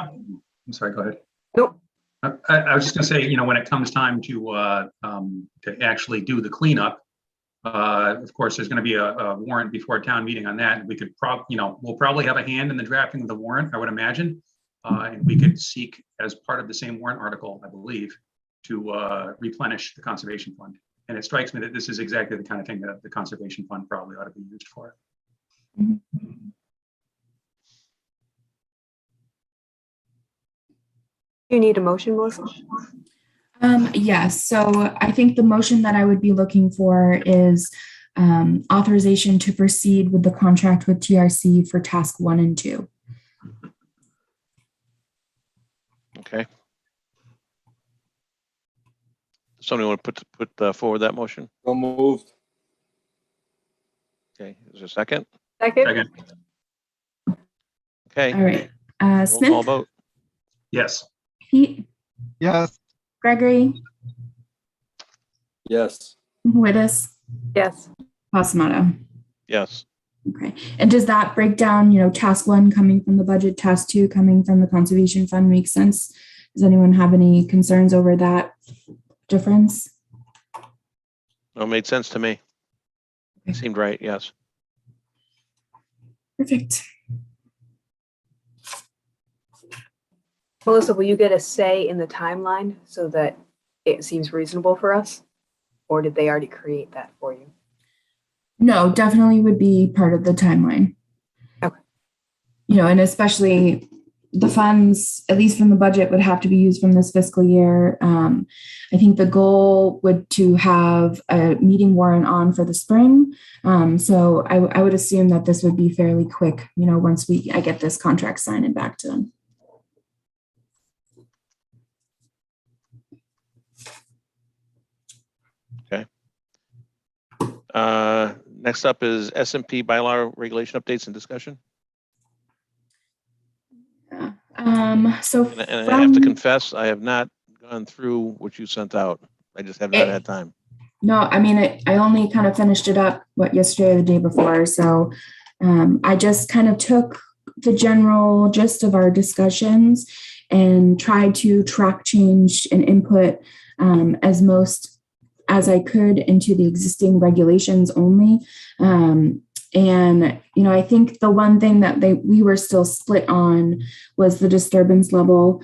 sorry, go ahead. Nope. I was just going to say, when it comes time to actually do the cleanup, of course, there's going to be a warrant before a town meeting on that. We could we'll probably have a hand in the drafting of the warrant, I would imagine. And we could seek, as part of the same warrant article, I believe, to replenish the conservation fund. And it strikes me that this is exactly the kind of thing that the conservation fund probably ought to be used for. Mm-hmm. You need a motion, Melissa? Yes. So I think the motion that I would be looking for is authorization to proceed with the contract with TRC for task 1 and 2. Okay. Somebody want to put forward that motion? So moved. Okay. Is there a second? Second. Okay. All right. Roll call Smith, vote. Yes. Pete, Yes. Gregory, Yes. Wittes, Yes. Pasamato. Yes. Okay. And does that break down, task 1 coming from the budget, task 2 coming from the conservation fund make sense? Does anyone have any concerns over that difference? No, it made sense to me. It seemed right. Yes. Perfect. Melissa, will you get a say in the timeline so that it seems reasonable for us? Or did they already create that for you? No, definitely would be part of the timeline. Okay. and especially the funds, at least from the budget, would have to be used from this fiscal year. I think the goal would to have a meeting warrant on for the spring. So I would assume that this would be fairly quick, once I get this contract signed and back to them. Okay. Next up is S&P bylaw regulation updates and discussion. So And I have to confess, I have not gone through what you sent out. I just have not had time. No, I mean, I only kind of finished it up yesterday or the day before. So I just kind of took the general gist of our discussions and tried to track change and input as I could into the existing regulations only. And, I think the one thing that we were still split on was the disturbance level.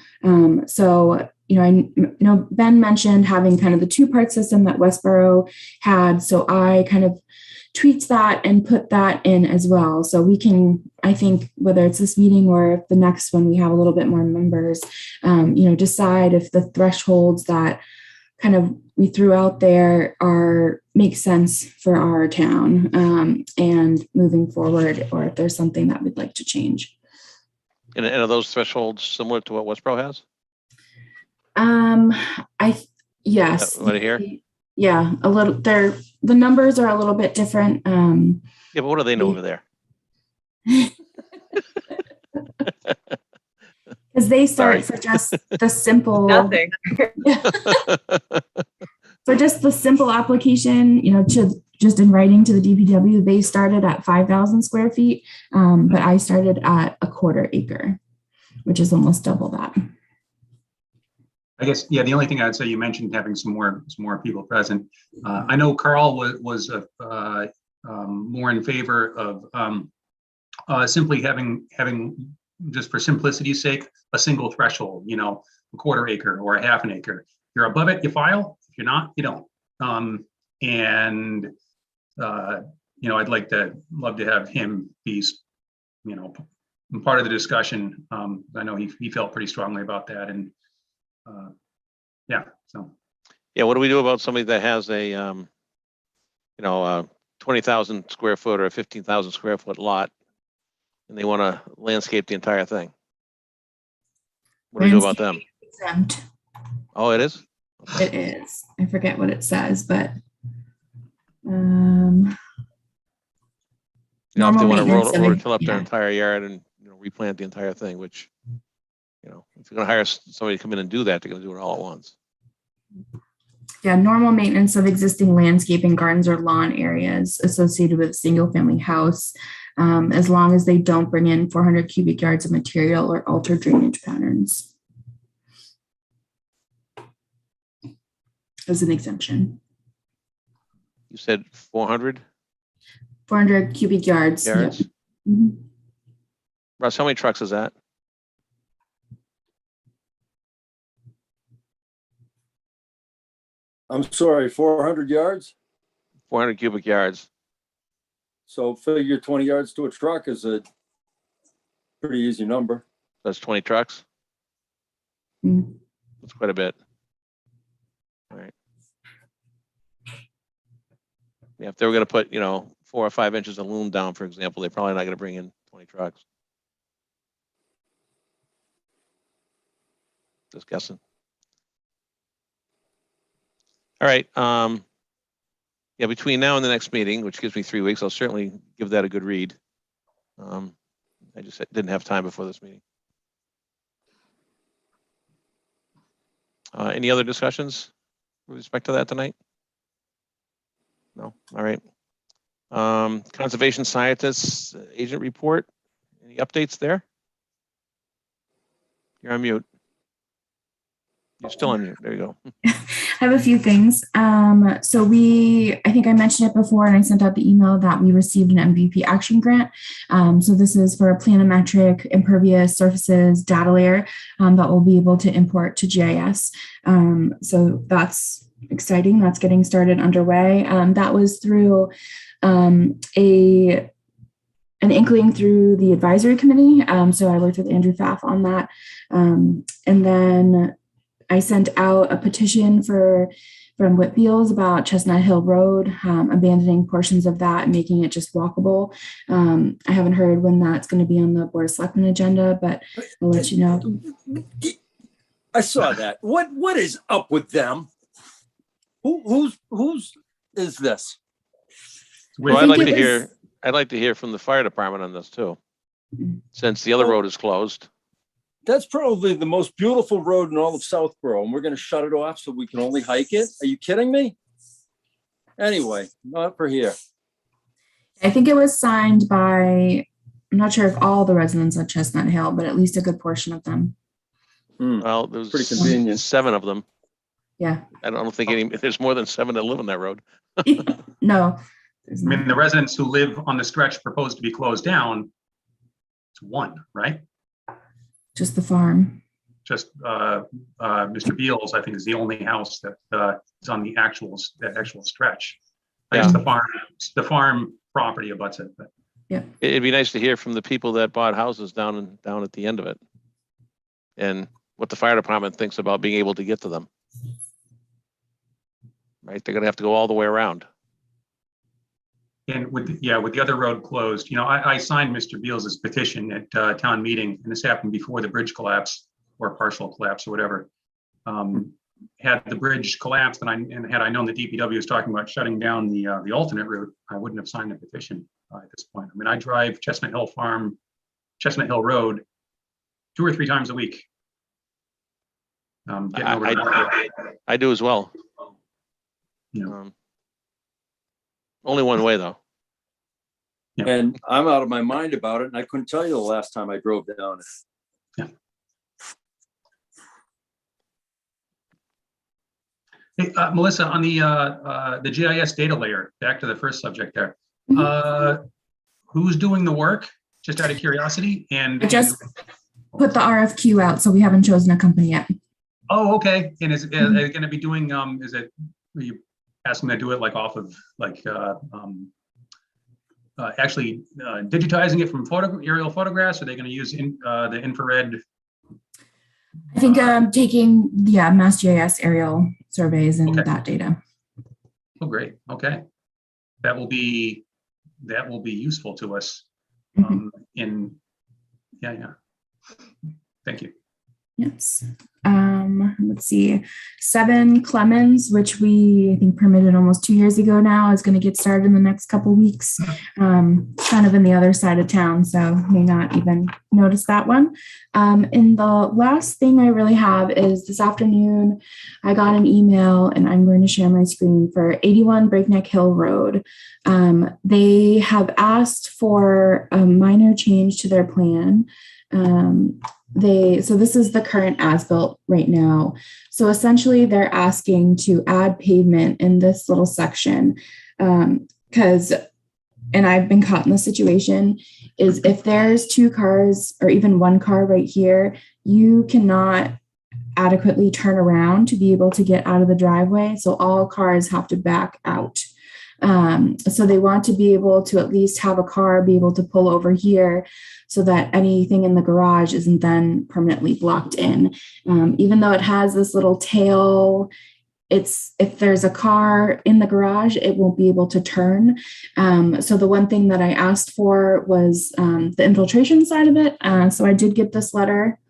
So, I know Ben mentioned having kind of the two-part system that Westboro had. So I kind of tweaked that and put that in as well. So we can, I think, whether it's this meeting or if the next one we have a little bit more members, decide if the thresholds that kind of we threw out there make sense for our town and moving forward, or if there's something that we'd like to change. And are those thresholds similar to what Westboro has? Yes. What I hear? Yeah, a little. The numbers are a little bit different. Yeah, but what do they know over there? Because they start for just the simple Nothing. For just the simple application, to just in writing to the DPW, they started at 5,000 square feet, but I started at a 1/4 acre, which is almost double that. I guess, yeah, the only thing I'd say, you mentioned having some more people present. I know Carl was more in favor of simply having, just for simplicity's sake, a single threshold, a 1/4 acre or a 1/2 acre. If you're above it, you file. If you're not, you don't. I'd love to have him be, part of the discussion. I know he felt pretty strongly about that, and Yeah, what do we do about somebody that has a 20,000 square foot or a 15,000 square foot lot, and they want to landscape the entire thing? What do we do about them? Exempt. Oh, it is? It is. I forget what it says, but If they want to rototill up their yeah. entire yard and replant the entire thing, which if you're going to hire somebody to come in and do that, they're going to do it all at once. Yeah, normal maintenance of existing landscaping, gardens, or lawn areas associated with a single family house, as long as they don't bring in 400 cubic yards of material or alter drainage patterns. As an exemption. You said 400? 400 cubic yards. Yards? Yep. Mm-hmm. Russ, how many trucks is that? I'm sorry, 400 yards? 400 cubic yards. So figure 20 yards to a truck is a pretty easy number. That's 20 trucks? Mm-hmm. That's quite a bit. All right. Yeah, if they were going to put, 4 or 5 inches of loom down, for example, they're probably not going to bring in 20 trucks. Just guessing. All right. Yeah, between now and the next meeting, which gives me 3 weeks, I'll certainly give that a good read. I just didn't have time before this meeting. Any other discussions with respect to that tonight? No? All right. Conservation scientists agent report. Any updates there? You're on mute. You're still on mute. There you go. I have a few things. So I think I mentioned it before and I sent out the email that we received an MVP action grant. So this is for a planimetric impervious surfaces data layer that we'll be able to import to GIS. So that's exciting. That's getting started underway. That was through a an inkling through the advisory committee. So I worked with Andrew Pfaff on that. And then I sent out a petition from Whitfields about Chestnut Hill Road, abandoning portions of that and making it just walkable. I haven't heard when that's going to be on the Board of Selectmen agenda, but I'll let you know. I saw that. What is up with them? Who's is this? Well, I think it was- I'd like to hear from the fire department on this too, since the other road is closed. That's probably the most beautiful road in all of Southborough, and we're going to shut it off so we can only hike it? Are you kidding me? Anyway, not for here. I think it was signed by, I'm not sure if all the residents of Chestnut Hill, but at least a good portion of them. Well, there's Pretty convenient. 7 of them. Yeah. I don't think there's more than 7 that live on that road. No. I mean, the residents who live on the stretch proposed to be closed down, it's 1, right? Just the farm. Just Mr. Beals, I think, is the only house that is on the actual stretch. I guess the farm property abuts it. But. Yeah. It'd be nice to hear from the people that bought houses down at the end of it, and what the fire department thinks about being able to get to them. Right, they're gonna have to go all the way around. And with the other road closed, I signed Mr. Beals's petition at town meeting, and this happened before the bridge collapse or partial collapse or whatever. Had the bridge collapsed and had I known the DPW was talking about shutting down the alternate route, I wouldn't have signed the petition at this point. I mean, I drive Chestnut Hill Road 2 or 3 times a week. Getting over to that. I do as well. Only one way though. Yeah. And I'm out of my mind about it, and I couldn't tell you the last time I drove down it. Yeah. Hey, Melissa, on the GIS data layer, back to the first subject there. Who's doing the work? Just out of curiosity, and I just put the RFQ out, so we haven't chosen a company yet. Oh, okay. And is it going to be doing? Are you asking them to do it like off of like actually digitizing it from aerial photographs? Are they going to use the infrared? I think taking Mass GIS aerial surveys and that data. Oh, great. Okay, that will be useful to us. Thank you. Yes. Let's see. 7 Clemens, which we, I think, permitted almost 2 years ago now, is going to get started in the next couple weeks. Kind of in the other side of town, so may not even notice that one. And the last thing I really have is this afternoon, I got an email, and I'm going to share my screen for 81 Breakneck Hill Road. They have asked for a minor change to their plan. So this is the current as-built right now. So essentially they're asking to add pavement in this little section because, and I've been caught in this situation, is if there's 2 cars or even 1 car right here, you cannot adequately turn around to be able to get out of the driveway. So all cars have to back out. So they want to be able to at least have a car be able to pull over here so that anything in the garage isn't then permanently blocked in. Even though it has this little tail, if there's a car in the garage, it won't be able to turn. So the one thing that I asked for was the infiltration side of it. So I did get this letter.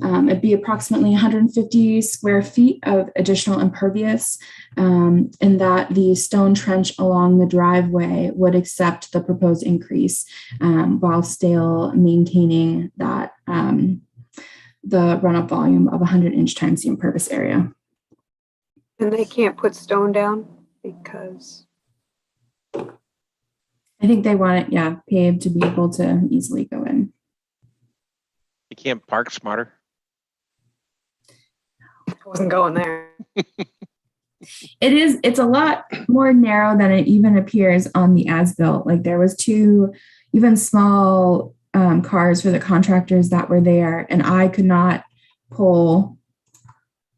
It'd be approximately 150 square feet of additional impervious, and that the stone trench along the driveway would accept the proposed increase while still maintaining that the runoff volume of 100 inch times the impervious area. And they can't put stone down because? I think they want it, paved to be able to easily go in. You can't park smarter. I wasn't going there. It's a lot more narrow than it even appears on the as-built. Like there was 2 even small cars for the contractors that were there, and I could not pull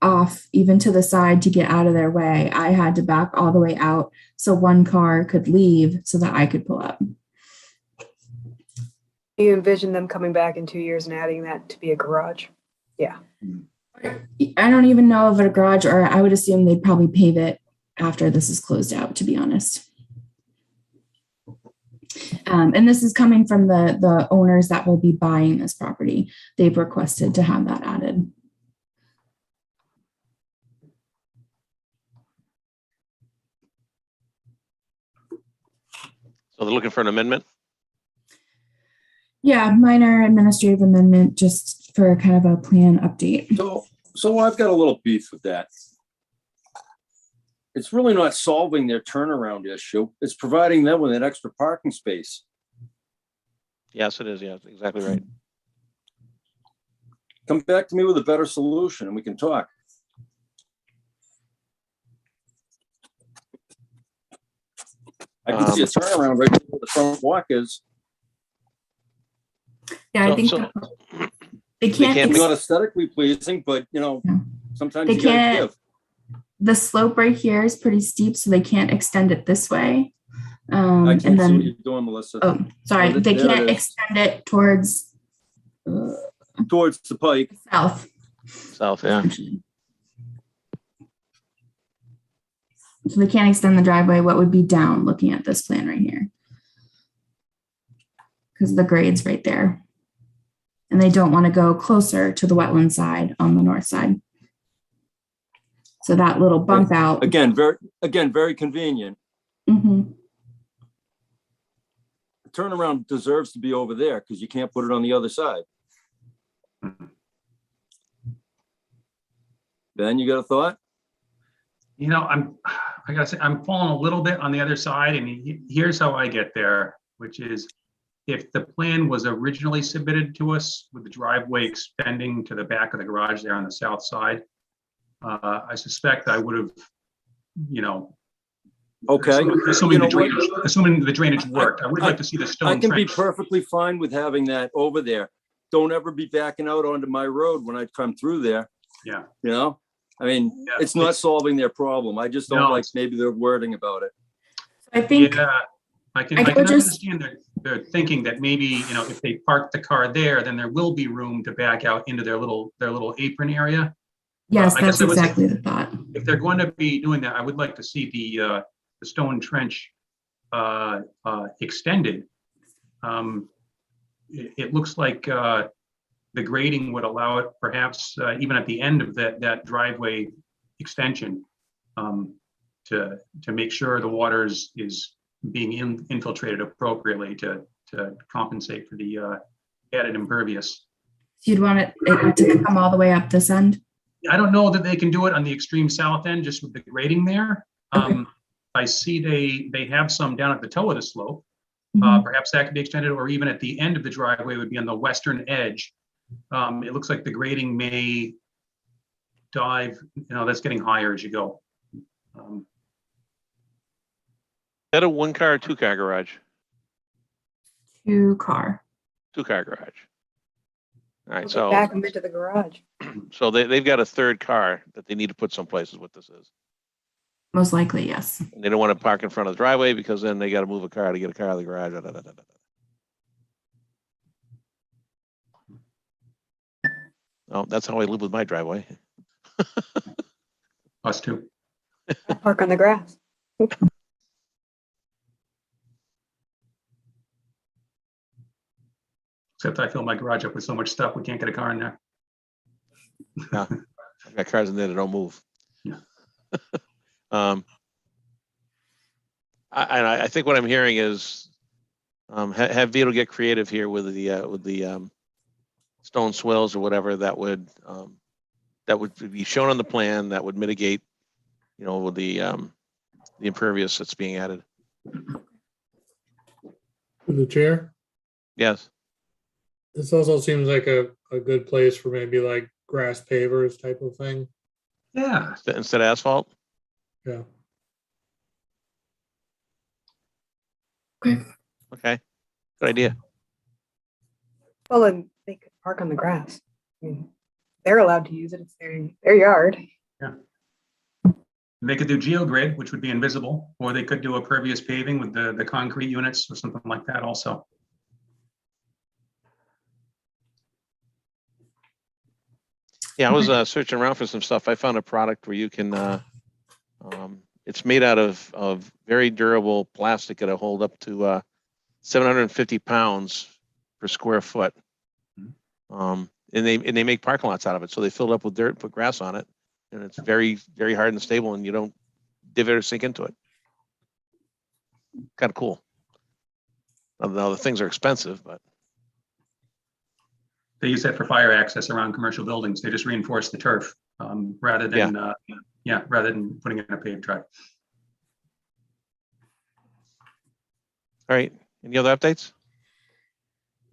off even to the side to get out of their way. I had to back all the way out so 1 car could leave so that I could pull up. You envision them coming back in 2 years and adding that to be a garage? Yeah. I don't even know of a garage, or I would assume they'd probably pave it after this is closed out, to be honest. And this is coming from the owners that will be buying this property. They've requested to have that added. So they're looking for an amendment? Yeah, minor administrative amendment just for kind of a plan update. So I've got a little beef with that. It's really not solving their turnaround issue. It's providing them with an extra parking space. Yes, it is. Yeah, exactly right. Come back to me with a better solution and we can talk. I can see a turnaround right where the front walk is. Yeah, I think they can't. It's not aesthetically pleasing, but sometimes They you gotta can't. give. The slope right here is pretty steep, so they can't extend it this way. I And can't see what then, you're doing, Melissa. oh, sorry, they There it can't is. extend it towards Towards the pike. south. South, yeah. So they can't extend the driveway. What would be down looking at this plan right here? Because the grade's right there. And they don't want to go closer to the wetland side on the north side. So that little bump out. Again, very convenient. Mhm. The turnaround deserves to be over there because you can't put it on the other side. Ben, you got a thought? I gotta say, I'm falling a little bit on the other side, and here's how I get there, which is if the plan was originally submitted to us with the driveway extending to the back of the garage there on the south side, I suspect I would have, Okay. assuming You know the drainage worked, I would like to see the I stone can be trench. perfectly fine with having that over there. Don't ever be backing out onto my road when I come through there. Yeah. I mean, Yeah, it's not solving their problem. I just don't No. like maybe their wording about it. I think Yeah, I can I would just- understand their thinking that maybe, if they park the car there, then there will be room to back out into their little apron area. yes, I guess that's I would say- exactly the thought. If they're going to be doing that, I would like to see the stone trench extended. It looks like the grading would allow it perhaps even at the end of that driveway extension to make sure the water is being infiltrated appropriately to compensate for the added impervious. You'd want it to come all the way up this end? I don't know that they can do it on the extreme south end, just with the grading there. Okay. I see they have some down at the toe of the slope. Mhm. Perhaps that could be extended, or even at the end of the driveway would be on the western edge. It looks like the grading may dive, that's getting higher as you go. Is that a 1-car or 2-car garage? 2-car. 2-car garage. All right, Back so them into the garage. they've got a third car that they need to put someplace is what this is. Most likely, yes. And they don't want to park in front of the driveway because then they got to move a car to get a car out of the garage. Oh, that's how I live with my driveway. Us too. Park on the grass. Except I fill my garage up with so much stuff, we can't get a car in there. Yeah, I've got cars in there that don't move. Yeah. I think what I'm hearing is have Vito get creative here with the stone swells or whatever that would be shown on the plan that would mitigate, with the impervious that's being added. To the chair, Yes. this also seems like a good place for maybe like grass pavers type of thing. Yeah. Instead of asphalt. Yeah. Okay. Good idea. Well, and they could park on the grass. I mean, they're allowed to use it. It's their yard. They could do geogrid, which would be invisible, or they could do a pervious paving with the concrete units or something like that also. Yeah, I was searching around for some stuff. I found a product where you can, it's made out of very durable plastic that'll hold up to 750 pounds per square foot. And they make parking lots out of it. So they fill it up with dirt, put grass on it, and it's very, very hard and stable, and you don't divot or sink into it. Kind of cool. Now the things are expensive, but They use that for fire access around commercial buildings. They just reinforce the turf rather than, rather than putting it in a paved track. all right. Any other updates?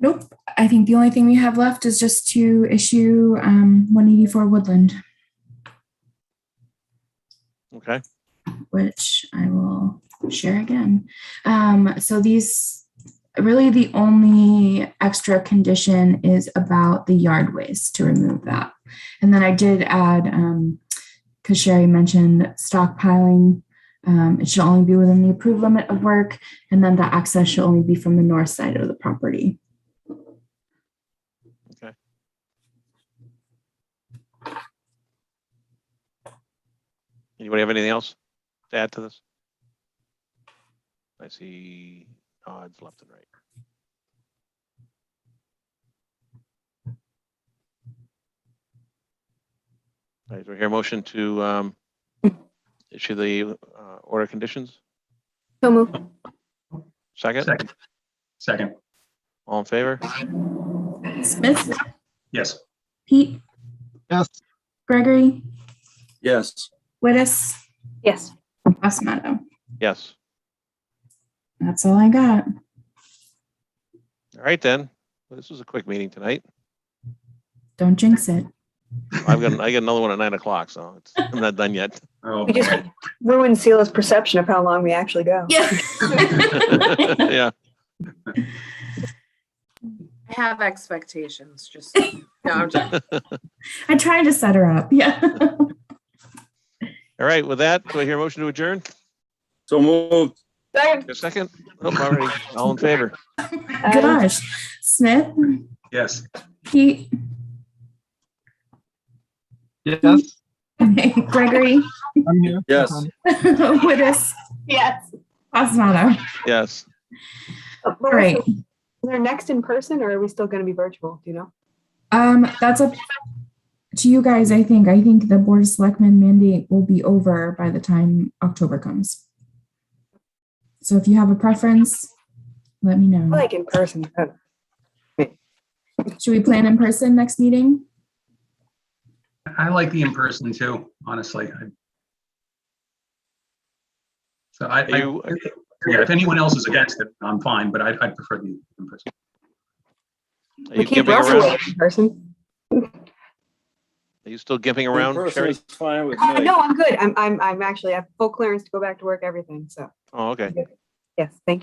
Nope. I think the only thing we have left is just to issue 184 Woodland, Okay. which I will share again. So these, really the only extra condition is about the yard waste, to remove that. And then I did add, because Sherry mentioned stockpiling, it should only be within the approved limit of work, and then the access should only be from the north side of the property. Okay. Anybody have anything else to add to this? I see nods left and right. All right, do we hear a motion to issue the order conditions? So moved. Second? Second. All in favor? Smith, Yes. Pete, Yes. Gregory, Yes. Wittes, Yes. Osmato. Yes. That's all I got. All right then. Well, this was a quick meeting tonight. Don't jinx it. I got another one at 9 o'clock, so I'm not done yet. Oh, We just boy. ruined Sela's perception of how long we actually go. Yeah. Yeah. I have expectations, just, no, I'm joking. I tried to set her up. Yeah. All right, with that, do I hear a motion to adjourn? So moved. Second. A second? Oh, already. All in favor? Gosh. Smith, Yes. Pete, Yes. Gregory, I'm here. Yes. Wittes, Yes. Osmato. Yes. All right. Is there next in person, or are we still going to be virtual? Do you know? That's up to you guys. I think the Board of Selectmen mandate will be over by the time October comes. So if you have a preference, let me I know. like in person. Should we plan in person next meeting? I like the in-person too, honestly. If anyone else is against it, I'm fine, but I'd prefer the in-person. Are We you keep gimping Russell around? in person. Are you still gimping around, In person Sherry? is fine with me. No, I'm good. I'm actually, I have full clearance to go back to work, everything. So, Oh, okay. yes, thank you.